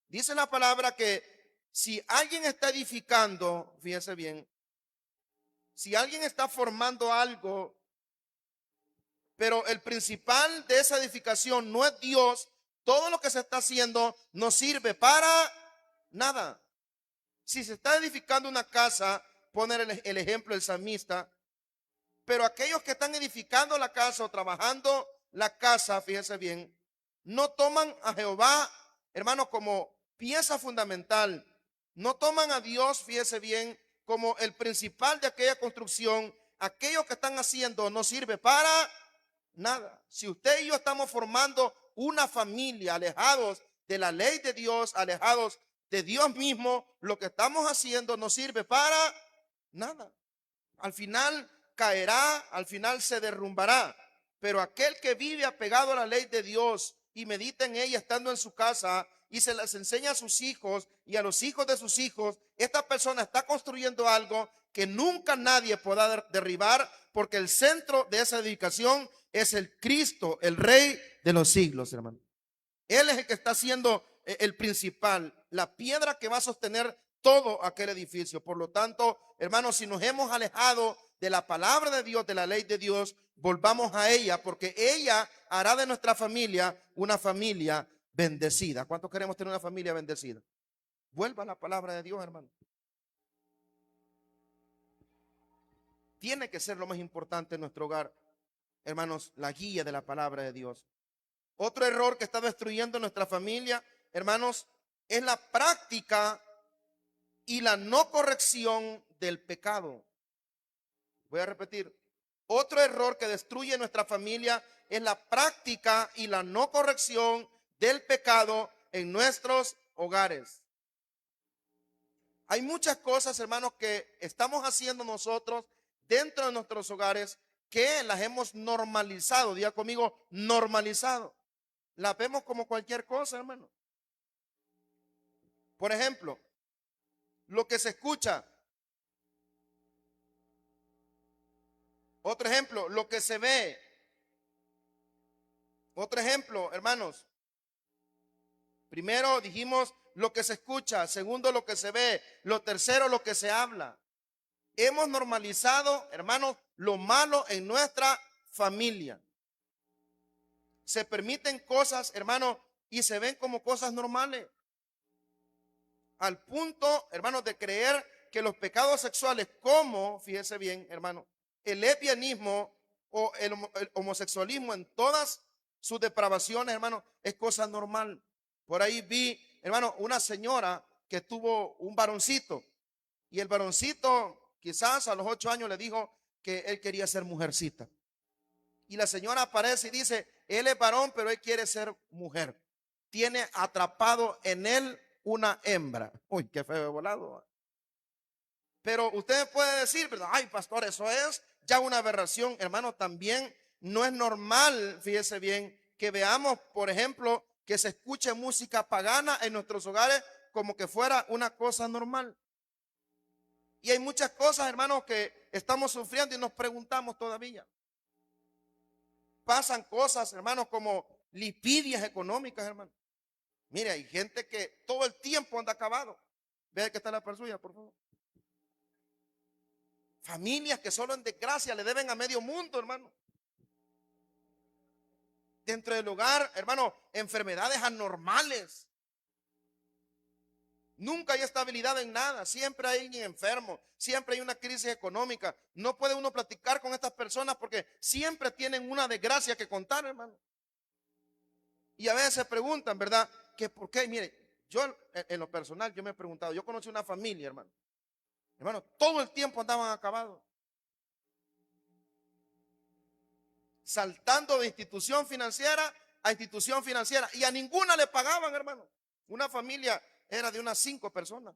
Dice la palabra que si alguien está edificando, fíjese bien, si alguien está formando algo, pero el principal de esa edificación no es Dios, todo lo que se está haciendo no sirve para nada. Si se está edificando una casa, poner el ejemplo del salmista, pero aquellos que están edificando la casa o trabajando la casa, fíjese bien, no toman a Jehová, hermano, como pieza fundamental. No toman a Dios, fíjese bien, como el principal de aquella construcción. Aquello que están haciendo no sirve para nada. Si usted y yo estamos formando una familia alejados de la ley de Dios, alejados de Dios mismo, lo que estamos haciendo no sirve para nada. Al final caerá, al final se derrumbará. Pero aquel que vive apegado a la ley de Dios, y medita en ella estando en su casa y se las enseña a sus hijos y a los hijos de sus hijos, esta persona está construyendo algo que nunca nadie podrá derribar, porque el centro de esa edificación es el Cristo, el Rey de los siglos, hermano. Él es el que está siendo el principal, la piedra que va a sostener todo aquel edificio. Por lo tanto, hermanos, si nos hemos alejado de la palabra de Dios, de la ley de Dios, volvamos a ella, porque ella hará de nuestra familia una familia bendecida. ¿Cuántos queremos tener una familia bendecida? Vuelva a la palabra de Dios, hermano. Tiene que ser lo más importante en nuestro hogar, hermanos, la guía de la palabra de Dios. Otro error que está destruyendo nuestra familia, hermanos, es la práctica y la no corrección del pecado. Voy a repetir. Otro error que destruye nuestra familia es la práctica y la no corrección del pecado en nuestros hogares. Hay muchas cosas, hermanos, que estamos haciendo nosotros dentro de nuestros hogares que las hemos normalizado. Diga conmigo, normalizado. Las vemos como cualquier cosa, hermano. Por ejemplo, lo que se escucha. Otro ejemplo, lo que se ve. Otro ejemplo, hermanos. Primero dijimos lo que se escucha. Segundo, lo que se ve. Lo tercero, lo que se habla. Hemos normalizado, hermanos, lo malo en nuestra familia. Se permiten cosas, hermanos, y se ven como cosas normales. Al punto, hermanos, de creer que los pecados sexuales, como, fíjese bien, hermano, el lesbianismo o el homosexualismo en todas sus depravaciones, hermano, es cosa normal. Por ahí vi, hermano, una señora que tuvo un varoncito y el varoncito quizás a los 8 años le dijo que él quería ser mujercita. Y la señora aparece y dice, él es varón, pero él quiere ser mujer. Tiene atrapado en él una hembra. Uy, qué feo volado. Pero usted puede decir, ay, pastor, eso es ya una aberración. Hermano, también no es normal, fíjese bien, que veamos, por ejemplo, que se escuche música pagana en nuestros hogares como que fuera una cosa normal. Y hay muchas cosas, hermanos, que estamos sufriendo y nos preguntamos todavía. Pasan cosas, hermanos, como lipidias económicas, hermano. Mire, hay gente que todo el tiempo anda acabado. Vea que está la persona, por favor. Familias que solo en desgracia le deben a medio mundo, hermano. Dentro del hogar, hermano, enfermedades anormales. Nunca hay estabilidad en nada, siempre hay alguien enfermo, siempre hay una crisis económica. No puede uno platicar con estas personas porque siempre tienen una desgracia que contar, hermano. Y a veces se preguntan, ¿verdad? Que por qué, mire, yo en lo personal, yo me he preguntado, yo conocí una familia, hermano. Hermano, todo el tiempo andaban acabados. Saltando de institución financiera a institución financiera. Y a ninguna le pagaban, hermano. Una familia era de unas 5 personas.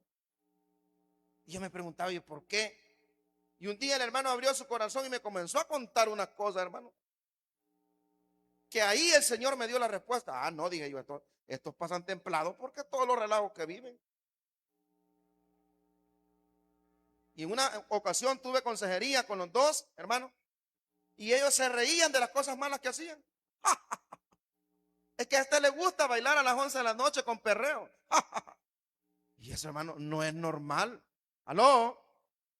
Y yo me preguntaba, ¿y por qué? Y un día el hermano abrió su corazón y me comenzó a contar unas cosas, hermano. Que ahí el Señor me dio la respuesta. Ah, no, dije yo, estos pasan templados porque todos los relajos que viven. Y en una ocasión tuve consejería con los dos, hermanos, y ellos se reían de las cosas malas que hacían. Es que a este le gusta bailar a las 11 de la noche con perreo. Y eso, hermano, no es normal. Aló,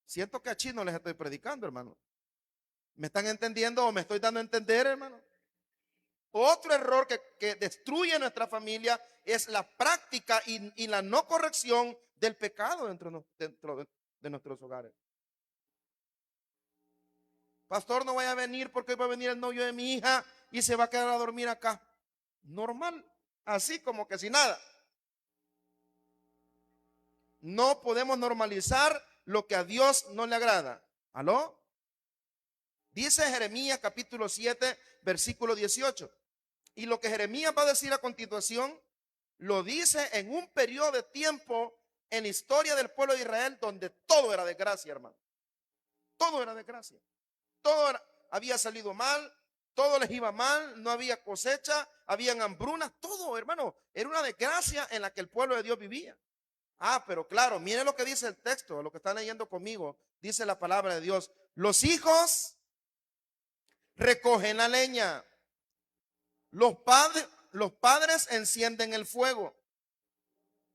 siento que a chino les estoy predicando, hermano. ¿Me están entendiendo o me estoy dando a entender, hermano? Otro error que destruye nuestra familia es la práctica y la no corrección del pecado dentro de nuestros hogares. Pastor, no vaya a venir porque hoy va a venir el novio de mi hija y se va a quedar a dormir acá. Normal, así como que sin nada. No podemos normalizar lo que a Dios no le agrada. ¿Aló? Dice Jeremías capítulo 7, versículo 18. Y lo que Jeremías va a decir a continuación, lo dice en un periodo de tiempo en la historia del pueblo de Israel donde todo era desgracia, hermano. Todo era desgracia. Todo había salido mal. todo les iba mal, no había cosecha, habían hambrunas, todo, hermano, era una desgracia en la que el pueblo de Dios vivía. Pero claro, miren lo que dice el texto, lo que están leyendo conmigo, dice la palabra de Dios: los hijos recogen la leña, los padres encienden el fuego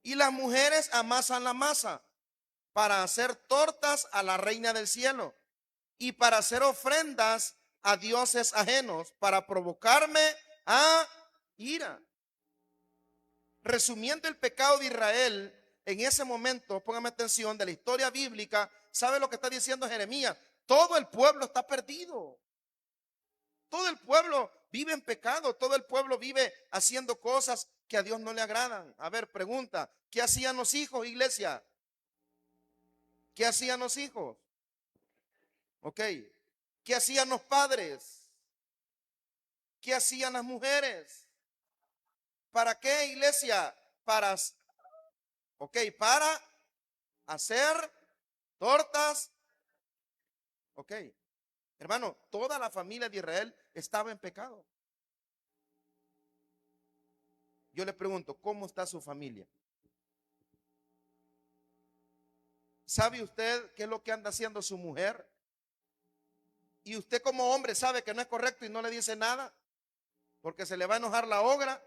y las mujeres amasan la masa para hacer tortas a la reina del cielo y para hacer ofrendas a dioses ajenos, para provocarme a ira. Resumiendo el pecado de Israel en ese momento, póngame atención, de la historia bíblica, ¿sabe lo que está diciendo Jeremías? Todo el pueblo está perdido. Todo el pueblo vive en pecado, todo el pueblo vive haciendo cosas que a Dios no le agradan. A ver, pregunta, ¿qué hacían los hijos, iglesia? ¿Qué hacían los hijos? Ok. ¿Qué hacían los padres? ¿Qué hacían las mujeres? ¿Para qué, iglesia? Para hacer tortas. Ok. Hermano, toda la familia de Israel estaba en pecado. Yo le pregunto, ¿cómo está su familia? ¿Sabe usted qué es lo que anda haciendo su mujer? Y usted como hombre sabe que no es correcto y no le dice nada, porque se le va a enojar la ogra.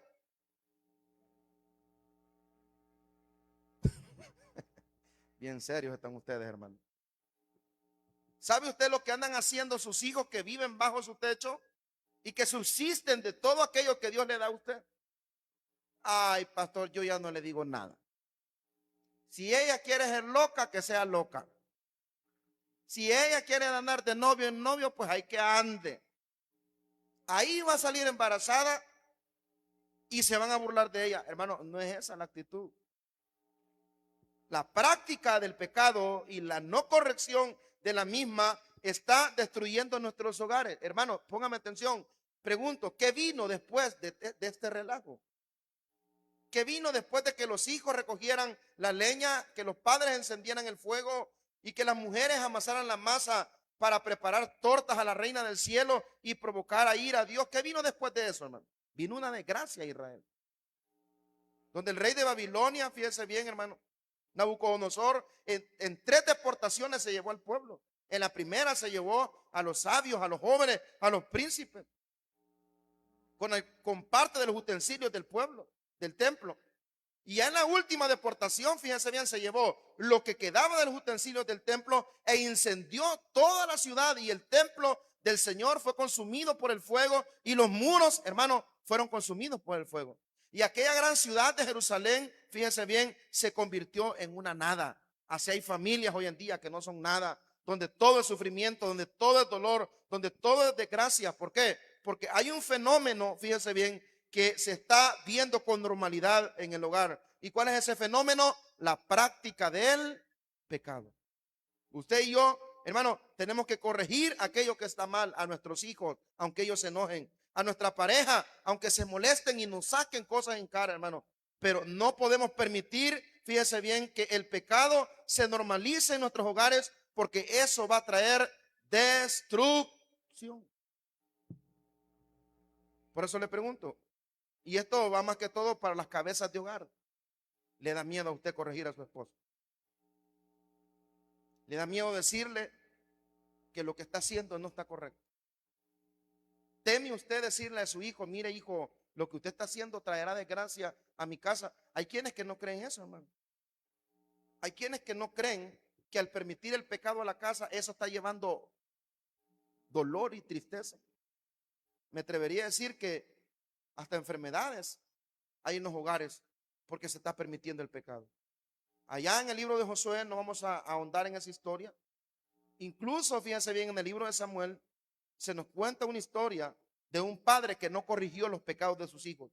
Bien serios están ustedes, hermano. ¿Sabe usted lo que andan haciendo sus hijos que viven bajo su techo y que subsisten de todo aquello que Dios le da a usted? Ay, pastor, yo ya no le digo nada. Si ella quiere ser loca, que sea loca. Si ella quiere andar de novio en novio, pues hay que ande. Ahí va a salir embarazada y se van a burlar de ella. Hermano, no es esa la actitud. La práctica del pecado y la no corrección de la misma está destruyendo nuestros hogares. Hermano, póngame atención. Pregunto, ¿qué vino después de este relajo? ¿Qué vino después de que los hijos recogieran la leña, que los padres encendieran el fuego y que las mujeres amasaran la masa para preparar tortas a la reina del cielo y provocar a ira a Dios? ¿Qué vino después de eso, hermano? Vino una desgracia a Israel, donde el rey de Babilonia, fíjese bien, hermano, Nabucodonosor, en 3 deportaciones se llevó al pueblo. En la primera se llevó a los sabios, a los jóvenes, a los príncipes, con parte de los utensilios del pueblo, del templo. Y ya en la última deportación, fíjense bien, se llevó lo que quedaba de los utensilios del templo e incendió toda la ciudad, y el templo del Señor fue consumido por el fuego y los muros, hermano, fueron consumidos por el fuego. Y aquella gran ciudad de Jerusalén, fíjense bien, se convirtió en una nada. Así hay familias hoy en día que no son nada, donde todo es sufrimiento, donde todo es dolor, donde todo es desgracia. ¿Por qué? Porque hay un fenómeno, fíjense bien, que se está viendo con normalidad en el hogar. ¿Y cuál es ese fenómeno? La práctica del pecado. Usted y yo, hermano, tenemos que corregir aquello que está mal a nuestros hijos, aunque ellos se enojen, a nuestra pareja, aunque se molesten y nos saquen cosas en cara, hermano. Pero no podemos permitir, fíjese bien, que el pecado se normalice en nuestros hogares, porque eso va a traer destrucción. Por eso le pregunto, y esto va más que todo para las cabezas de hogar: ¿le da miedo a usted corregir a su esposo? ¿Le da miedo decirle que lo que está haciendo no está correcto? ¿Teme usted decirle a su hijo: mire, hijo, lo que usted está haciendo traerá desgracia a mi casa? Hay quienes que no creen eso, hermano. Hay quienes que no creen que al permitir el pecado a la casa, eso está llevando dolor y tristeza. Me atrevería a decir que hasta enfermedades hay en los hogares porque se está permitiendo el pecado. Allá en el libro de Josué, no vamos a ahondar en esa historia. Incluso, fíjense bien, en el libro de Samuel se nos cuenta una historia de un padre que no corrigió los pecados de sus hijos.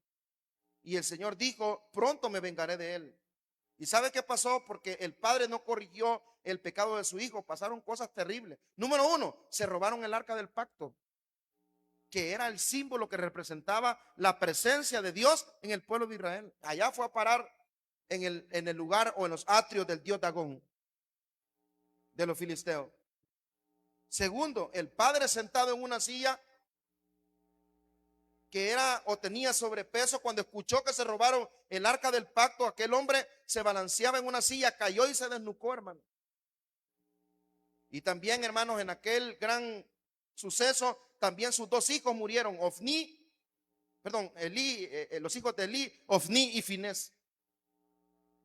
Y el Señor dijo: pronto me vengaré de él. ¿Y sabe qué pasó? Porque el padre no corrigió el pecado de su hijo, pasaron cosas terribles. Número 1, se robaron el arca del pacto, que era el símbolo que representaba la presencia de Dios en el pueblo de Israel. Allá fue a parar en el lugar o en los atrios del dios Dagón, de los filisteos. Segundo, el padre sentado en una silla que era o tenía sobrepeso, cuando escuchó que se robaron el arca del pacto, aquel hombre se balanceaba en una silla, cayó y se desnucó, hermano. Y también, hermanos, en aquel gran suceso, también sus dos hijos murieron, Elí, los hijos de Elí, Ofni y Finés.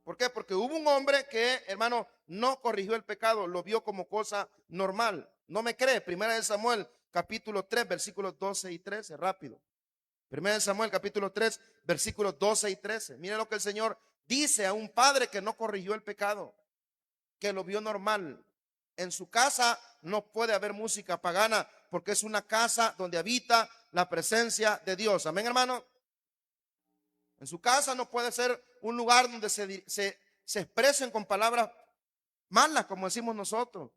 ¿Por qué? Porque hubo un hombre que, hermano, no corrigió el pecado, lo vio como cosa normal. ¿No me cree? Primera de Samuel, capítulo 3, versículos 12 y 13, rápido. Primera de Samuel, capítulo 3, versículos 12 y 13. Miren lo que el Señor dice a un padre que no corrigió el pecado, que lo vio normal. En su casa no puede haber música pagana, porque es una casa donde habita la presencia de Dios. Amén, hermano. En su casa no puede ser un lugar donde se expresen con palabras malas, como decimos nosotros.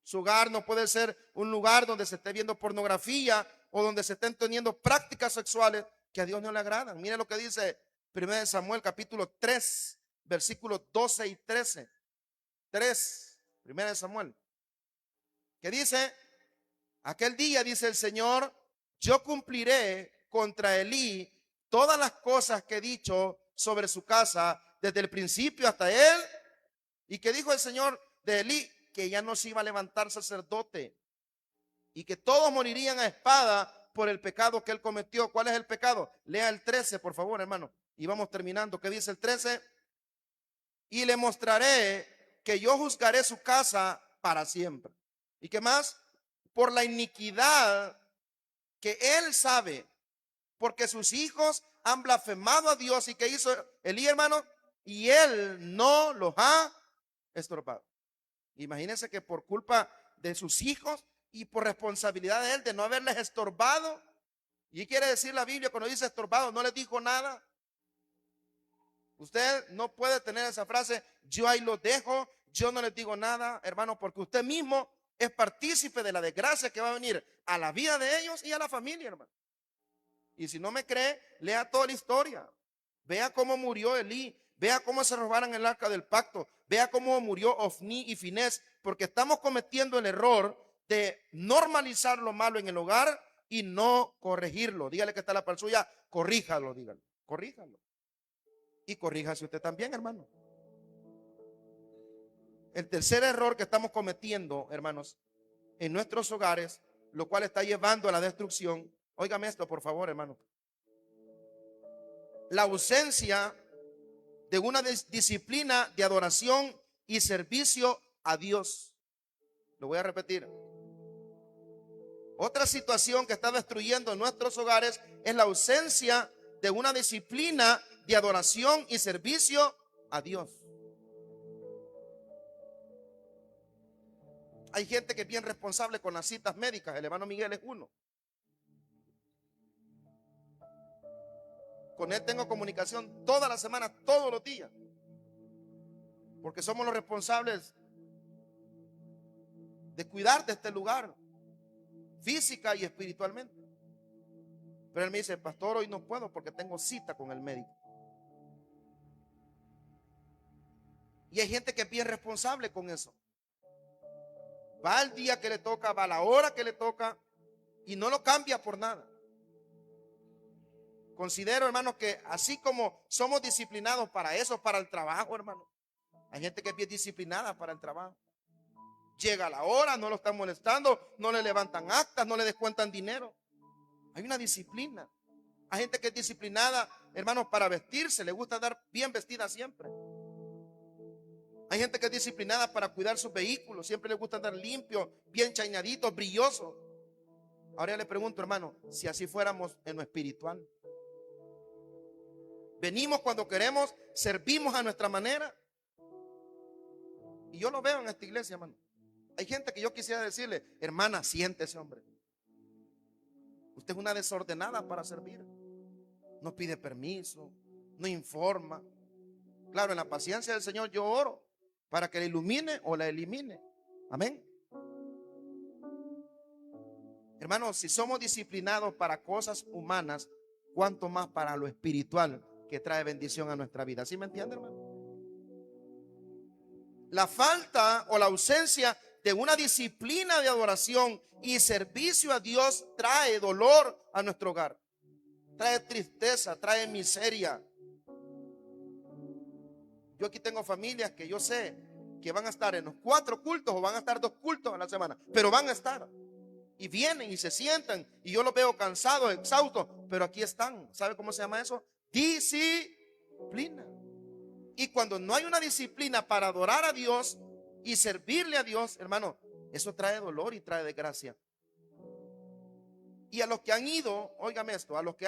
Su hogar no puede ser un lugar donde se esté viendo pornografía o donde se estén teniendo prácticas sexuales que a Dios no le agradan. Mire lo que dice 1 Samuel capítulo 3, versículos 12 y 13. 3, 1 Samuel. Que dice, aquel día, dice el Señor, yo cumpliré contra Elí todas las cosas que he dicho sobre su casa desde el principio hasta él. Y que dijo el Señor de Elí, que ya no se iba a levantar sacerdote y que todos morirían a espada por el pecado que él cometió. ¿Cuál es el pecado? Lea el 13, por favor, hermano. Y vamos terminando. ¿Qué dice el 13? Y le mostraré que yo juzgaré su casa para siempre. ¿Y qué más? Por la iniquidad que él sabe, porque sus hijos han blasfemado a Dios. ¿Y qué hizo Elí, hermano? Y él no los ha estorbado. Imagínense que por culpa de sus hijos y por responsabilidad de él de no haberles estorbado. Y quiere decir la Biblia cuando dice estorbado, no les dijo nada. Usted no puede tener esa frase, yo ahí los dejo, yo no les digo nada, hermano, porque usted mismo es partícipe de la desgracia que va a venir a la vida de ellos y a la familia, hermano. Y si no me cree, lea toda la historia. Vea cómo murió Elí, vea cómo se robaron el arca del pacto, vea cómo murió Ofni y Finés, porque estamos cometiendo el error de normalizar lo malo en el hogar y no corregirlo. Dígale que está la par suya, corríjalo, dígale, corríjalo. Y corríjase usted también, hermano. El tercer error que estamos cometiendo, hermanos, en nuestros hogares, lo cual está llevando a la destrucción. Óigame esto, por favor, hermano. La ausencia de una disciplina de adoración y servicio a Dios. Lo voy a repetir. Otra situación que está destruyendo nuestros hogares es la ausencia de una disciplina de adoración y servicio a Dios. Hay gente que es bien responsable con las citas médicas. El hermano Miguel es uno. Con él tengo comunicación toda la semana, todos los días. Porque somos los responsables de cuidar de este lugar, física y espiritualmente. Pero él me dice, pastor, hoy no puedo porque tengo cita con el médico. Y hay gente que es bien responsable con eso. Va al día que le toca, va a la hora que le toca y no lo cambia por nada. Considero, hermano, que así como somos disciplinados para eso, para el trabajo, hermano, hay gente que es bien disciplinada para el trabajo. Llega a la hora, no lo están molestando, no le levantan actas, no le descuentan dinero. Hay una disciplina. Hay gente que es disciplinada, hermanos, para vestirse, le gusta andar bien vestida siempre. Hay gente que es disciplinada para cuidar sus vehículos, siempre le gusta andar limpio, bien chañaditos, brillosos. Ahora le pregunto, hermano, si así fuéramos en lo espiritual. Venimos cuando queremos, servimos a nuestra manera. Y yo lo veo en esta iglesia, hermano. Hay gente que yo quisiera decirle, hermana, siéntese, hombre. Usted es una desordenada para servir. No pide permiso, no informa. Claro, en la paciencia del Señor yo oro para que la ilumine o la elimine. Amén. Hermanos, si somos disciplinados para cosas humanas, cuánto más para lo espiritual que trae bendición a nuestra vida. ¿Sí me entiende, hermano? La falta o la ausencia de una disciplina de adoración y servicio a Dios trae dolor a nuestro hogar. trae tristeza, trae miseria. Yo aquí tengo familias que yo sé que van a estar en los 4 cultos o van a estar 2 cultos a la semana, pero van a estar. Y vienen y se sientan y yo los veo cansados, exhaustos, pero aquí están. ¿Sabe cómo se llama eso? Disciplina. Y cuando no hay una disciplina para adorar a Dios y servirle a Dios, hermano, eso trae dolor y trae desgracia. Y a los que han ido, óigame esto, a los que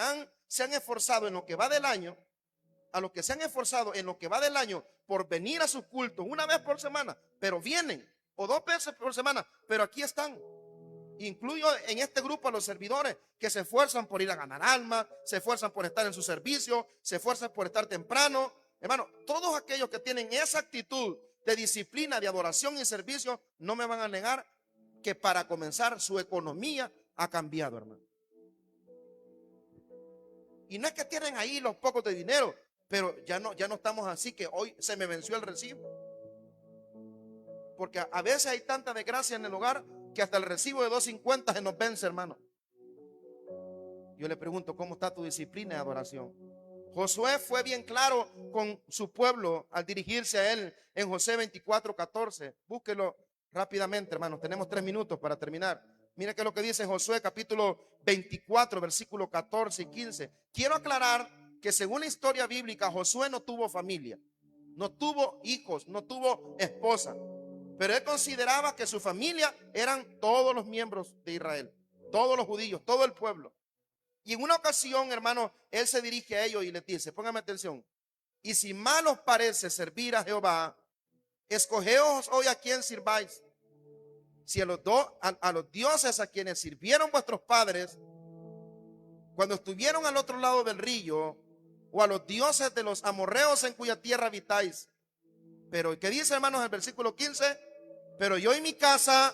se han esforzado en lo que va del año, a los que se han esforzado en lo que va del año por venir a sus cultos una vez por semana, pero vienen, o 2 veces por semana, pero aquí están. Incluyo en este grupo a los servidores que se esfuerzan por ir a ganar almas, se esfuerzan por estar en su servicio, se esfuerzan por estar temprano. Hermano, todos aquellos que tienen esa actitud de disciplina, de adoración y servicio, no me van a negar que para comenzar su economía ha cambiado, hermano. Y no es que tienen ahí los pocos de dinero, pero ya no estamos así que hoy se me venció el recibo. Porque a veces hay tanta desgracia en el hogar que hasta el recibo de 2.50 se nos vence, hermano. Yo le pregunto, ¿cómo está tu disciplina de adoración? Josué fue bien claro con su pueblo al dirigirse a él en Josué 24:14. Búsquelo rápidamente, hermanos. Tenemos 3 minutos para terminar. Mira qué es lo que dice Josué capítulo 24, versículo 14 y 15. Quiero aclarar que según la historia bíblica, Josué no tuvo familia, no tuvo hijos, no tuvo esposa. Pero él consideraba que su familia eran todos los miembros de Israel, todos los judíos, todo el pueblo. Y en una ocasión, hermano, él se dirige a ellos y les dice, póngame atención, y si mal os parece servir a Jehová, escogeos hoy a quien sirváis. Si a los dioses a quienes sirvieron vuestros padres cuando estuvieron al otro lado del río, o a los dioses de los amorreos en cuya tierra habitáis. Pero, ¿qué dice, hermanos, el versículo 15? Pero yo y mi casa,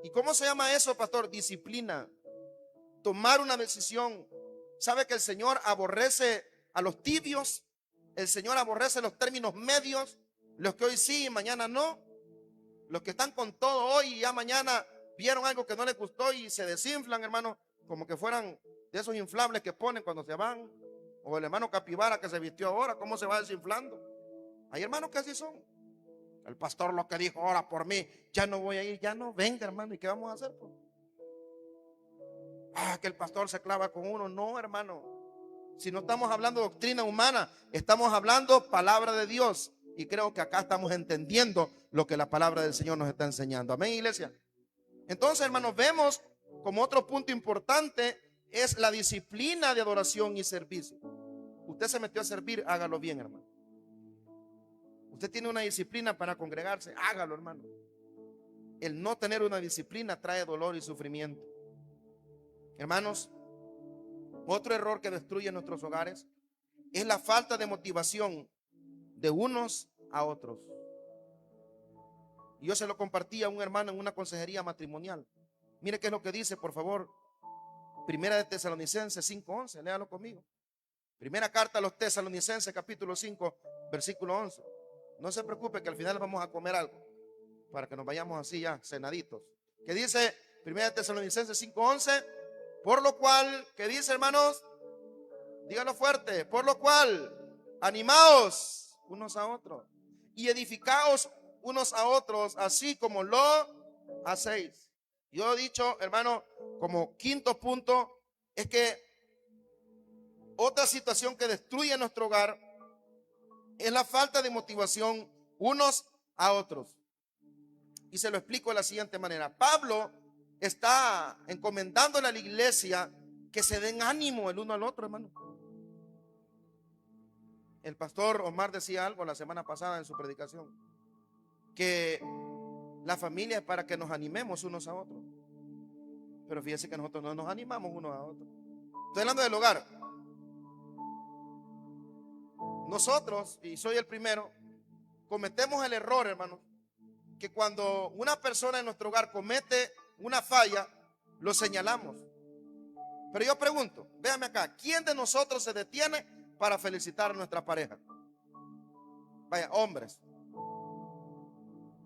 ¿y cómo se llama eso, pastor? Disciplina. Tomar una decisión. ¿Sabe que el Señor aborrece a los tibios? El Señor aborrece los términos medios, los que hoy sí y mañana no. Los que están con todo hoy y ya mañana vieron algo que no les gustó y se desinflan, hermano, como que fueran de esos inflables que ponen cuando se van. O el hermano capibara que se vistió ahora, ¿cómo se va desinflando? Hay hermanos que así son. El pastor lo que dijo, ora por mí, ya no voy a ir, ya no, venga, hermano, ¿y qué vamos a hacer? Pues? Que el pastor se clava con uno. No, hermano, si no estamos hablando de doctrina humana, estamos hablando palabra de Dios. Y creo que acá estamos entendiendo lo que la palabra del Señor nos está enseñando. Amén, iglesia. Entonces, hermanos, vemos como otro punto importante es la disciplina de adoración y servicio. Usted se metió a servir, hágalo bien, hermano. Usted tiene una disciplina para congregarse, hágalo, hermano. El no tener una disciplina trae dolor y sufrimiento. Hermanos, otro error que destruye nuestros hogares es la falta de motivación de unos a otros. Y yo se lo compartí a un hermano en una consejería matrimonial. Mire qué es lo que dice, por favor. Primera de Tesalonicenses 5:11, léalo conmigo. Primera carta a los Tesalonicenses, capítulo 5, versículo 11. No se preocupe que al final vamos a comer algo para que nos vayamos así ya cenaditos. Que dice Primera de Tesalonicenses 5:11, por lo cual, ¿qué dice, hermanos? Dígalo fuerte. Por lo cual, animaos unos a otros y edificaos unos a otros, así como lo hacéis. Yo he dicho, hermano, como quinto punto, es que otra situación que destruye nuestro hogar es la falta de motivación unos a otros. Y se lo explico de la siguiente manera. Pablo está encomendándole a la iglesia que se den ánimo el uno al otro, hermano. El pastor Omar decía algo la semana pasada en su predicación, que la familia es para que nos animemos unos a otros. Pero fíjese que nosotros no nos animamos unos a otros. Estoy hablando del hogar. Nosotros, y soy el primero, cometemos el error, hermano, que cuando una persona en nuestro hogar comete una falla, lo señalamos. Pero yo pregunto, véame acá, ¿quién de nosotros se detiene para felicitar a nuestra pareja? Vaya, hombres,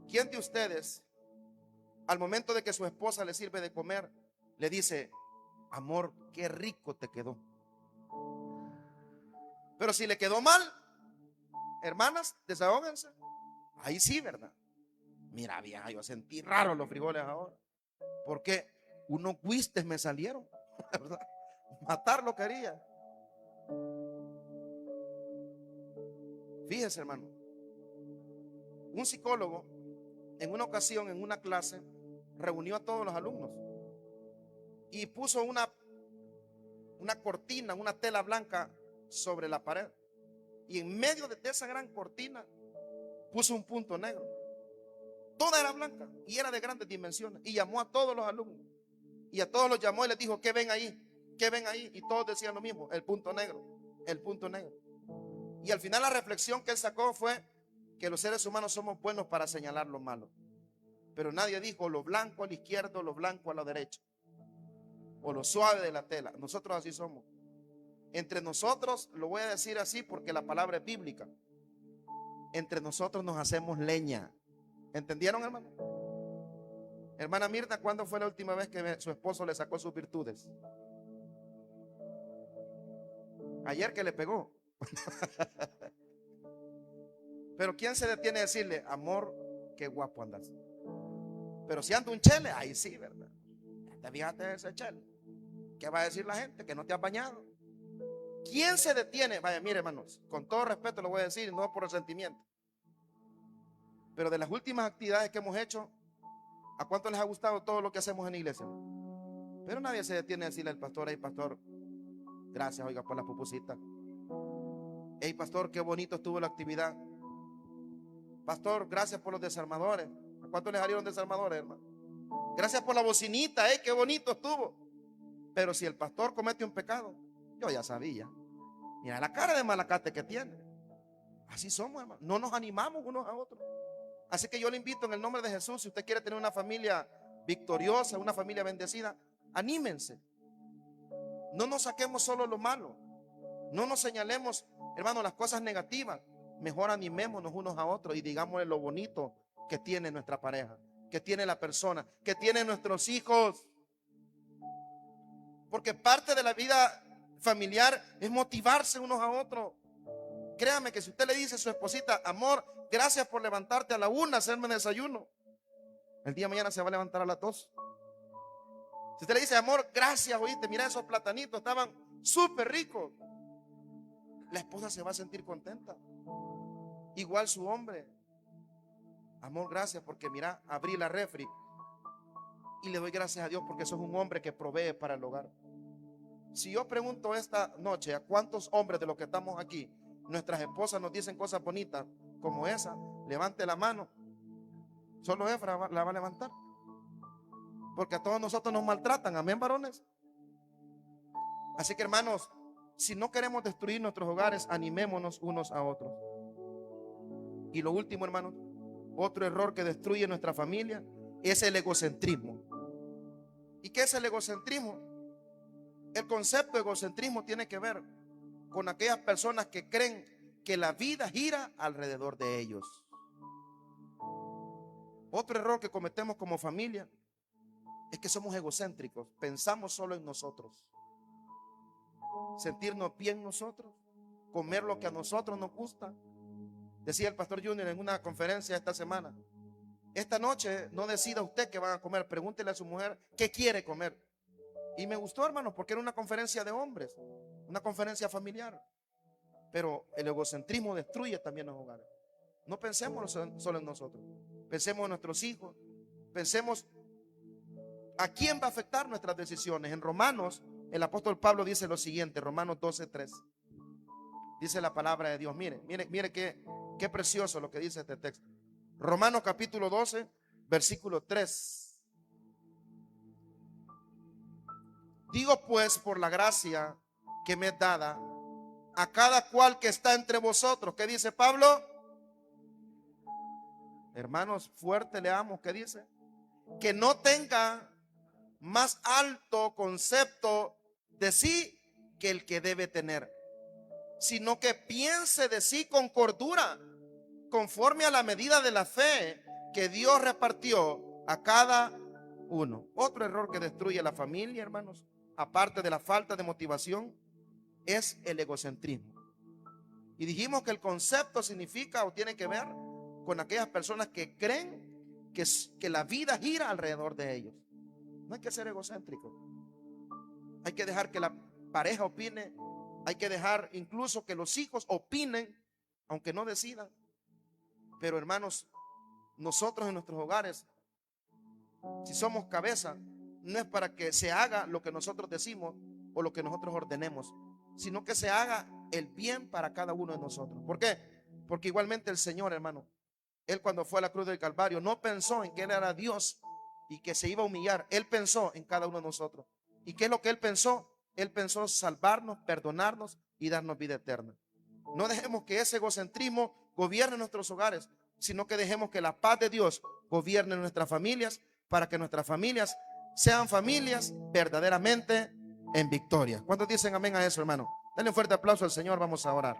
¿quién de ustedes, al momento de que su esposa le sirve de comer, le dice, amor, qué rico te quedó. Pero si le quedó mal, hermanas, desahóganse. Ahí sí, ¿verdad? Mira, vieja, yo sentí raro los frijoles ahora, porque unos güistes me salieron, ¿verdad? Matarlo quería. Fíjese, hermano, un psicólogo en una ocasión, en una clase, reunió a todos los alumnos y puso una cortina, una tela blanca sobre la pared, y en medio de esa gran cortina puso un punto negro. Toda era blanca y era de grandes dimensiones, y llamó a todos los alumnos y a todos los llamó y les dijo: ¿qué ven ahí? ¿Qué ven ahí? Y todos decían lo mismo: el punto negro, el punto negro. Y al final la reflexión que él sacó fue que los seres humanos somos buenos para señalar lo malo, pero nadie dijo lo blanco a la izquierda, lo blanco a la derecha, o lo suave de la tela. Nosotros así somos. Entre nosotros, lo voy a decir así porque la palabra es bíblica, entre nosotros nos hacemos leña. ¿Entendieron, hermano? Hermana Mirna, ¿cuándo fue la última vez que su esposo le sacó sus virtudes? Ayer que le pegó. Pero ¿quién se detiene a decirle: amor, qué guapo andas? Pero si anda un chele, ahí sí, ¿verdad? Te fíjate de ese chele. ¿Qué va a decir la gente? Que no te has bañado. ¿Quién se detiene? Vaya, mire, hermanos, con todo respeto lo voy a decir, no por resentimiento, pero de las últimas actividades que hemos hecho, ¿a cuánto les ha gustado todo lo que hacemos en la iglesia? Pero nadie se detiene a decirle al pastor: hey, pastor, gracias, oiga, por la pupusita. Hey, pastor, qué bonito estuvo la actividad. Pastor, gracias por los desarmadores. ¿A cuánto les salieron desarmadores, hermano? Gracias por la bocinita, qué bonito estuvo. Pero si el pastor comete un pecado, yo ya sabía. Mira la cara de malacate que tiene. Así somos, hermano. No nos animamos unos a otros. Así que yo le invito en el nombre de Jesús: si usted quiere tener una familia victoriosa, una familia bendecida, anímense. No nos saquemos solo lo malo. No nos señalemos, hermano, las cosas negativas. Mejor animémonos unos a otros y digámosle lo bonito que tiene nuestra pareja, que tiene la persona, que tiene nuestros hijos. Porque parte de la vida familiar es motivarse unos a otros. Créame que si usted le dice a su esposita: amor, gracias por levantarte a la 1 a hacerme desayuno, el día de mañana se va a levantar a las 2. Si usted le dice: amor, gracias, oíste, mira esos platanitos, estaban súper ricos, la esposa se va a sentir contenta. Igual su hombre: amor, gracias porque mira, abrí la refri y le doy gracias a Dios porque sos un hombre que provee para el hogar. Si yo pregunto esta noche a cuántos hombres de los que estamos aquí, nuestras esposas nos dicen cosas bonitas como esa, levante la mano. Solo Efra la va a levantar, porque a todos nosotros nos maltratan. Amén, varones. Así que, hermanos, si no queremos destruir nuestros hogares, animémonos unos a otros. Y lo último, hermanos, otro error que destruye nuestra familia es el egocentrismo. ¿Y qué es el egocentrismo? El concepto de egocentrismo tiene que ver con aquellas personas que creen que la vida gira alrededor de ellos. Otro error que cometemos como familia es que somos egocéntricos. Pensamos solo en nosotros, sentirnos bien nosotros, comer lo que a nosotros nos gusta. Decía el pastor Junior en una conferencia esta semana: esta noche no decida usted qué van a comer, pregúntele a su mujer qué quiere comer. Y me gustó, hermanos, porque era una conferencia de hombres, una conferencia familiar. Pero el egocentrismo destruye también los hogares. No pensemos solo en nosotros, pensemos en nuestros hijos, pensemos a quién va a afectar nuestras decisiones. En Romanos, el apóstol Pablo dice lo siguiente, Romanos 12:3. Dice la palabra de Dios. Mire qué precioso lo que dice este texto. Romanos capítulo 12, versículo 3. Digo pues, por la gracia que me es dada, a cada cual que está entre vosotros. ¿Qué dice Pablo? Hermanos, fuerte leamos. ¿Qué dice? Que no tenga más alto concepto de sí que el que debe tener, sino que piense de sí con cordura, conforme a la medida de la fe que Dios repartió a cada uno. Otro error que destruye la familia, hermanos, aparte de la falta de motivación, es el egocentrismo. Y dijimos que el concepto significa o tiene que ver con aquellas personas que creen que la vida gira alrededor de ellos. No hay que ser egocéntrico. Hay que dejar que la pareja opine. Hay que dejar incluso que los hijos opinen, aunque no decidan. Pero hermanos, nosotros en nuestros hogares, si somos cabeza, no es para que se haga lo que nosotros decimos o lo que nosotros ordenemos, sino que se haga el bien para cada uno de nosotros. ¿Por qué? Porque igualmente el Señor, hermano, Él cuando fue a la cruz del Calvario no pensó en que Él era Dios y que se iba a humillar. Él pensó en cada uno de nosotros. ¿Y qué es lo que Él pensó? Él pensó salvarnos, perdonarnos y darnos vida eterna. No dejemos que ese egocentrismo gobierne nuestros hogares, sino que dejemos que la paz de Dios gobierne nuestras familias, para que nuestras familias sean familias verdaderamente en victoria. ¿Cuántos dicen amén a eso, hermano? Dale un fuerte aplauso al Señor, vamos a orar.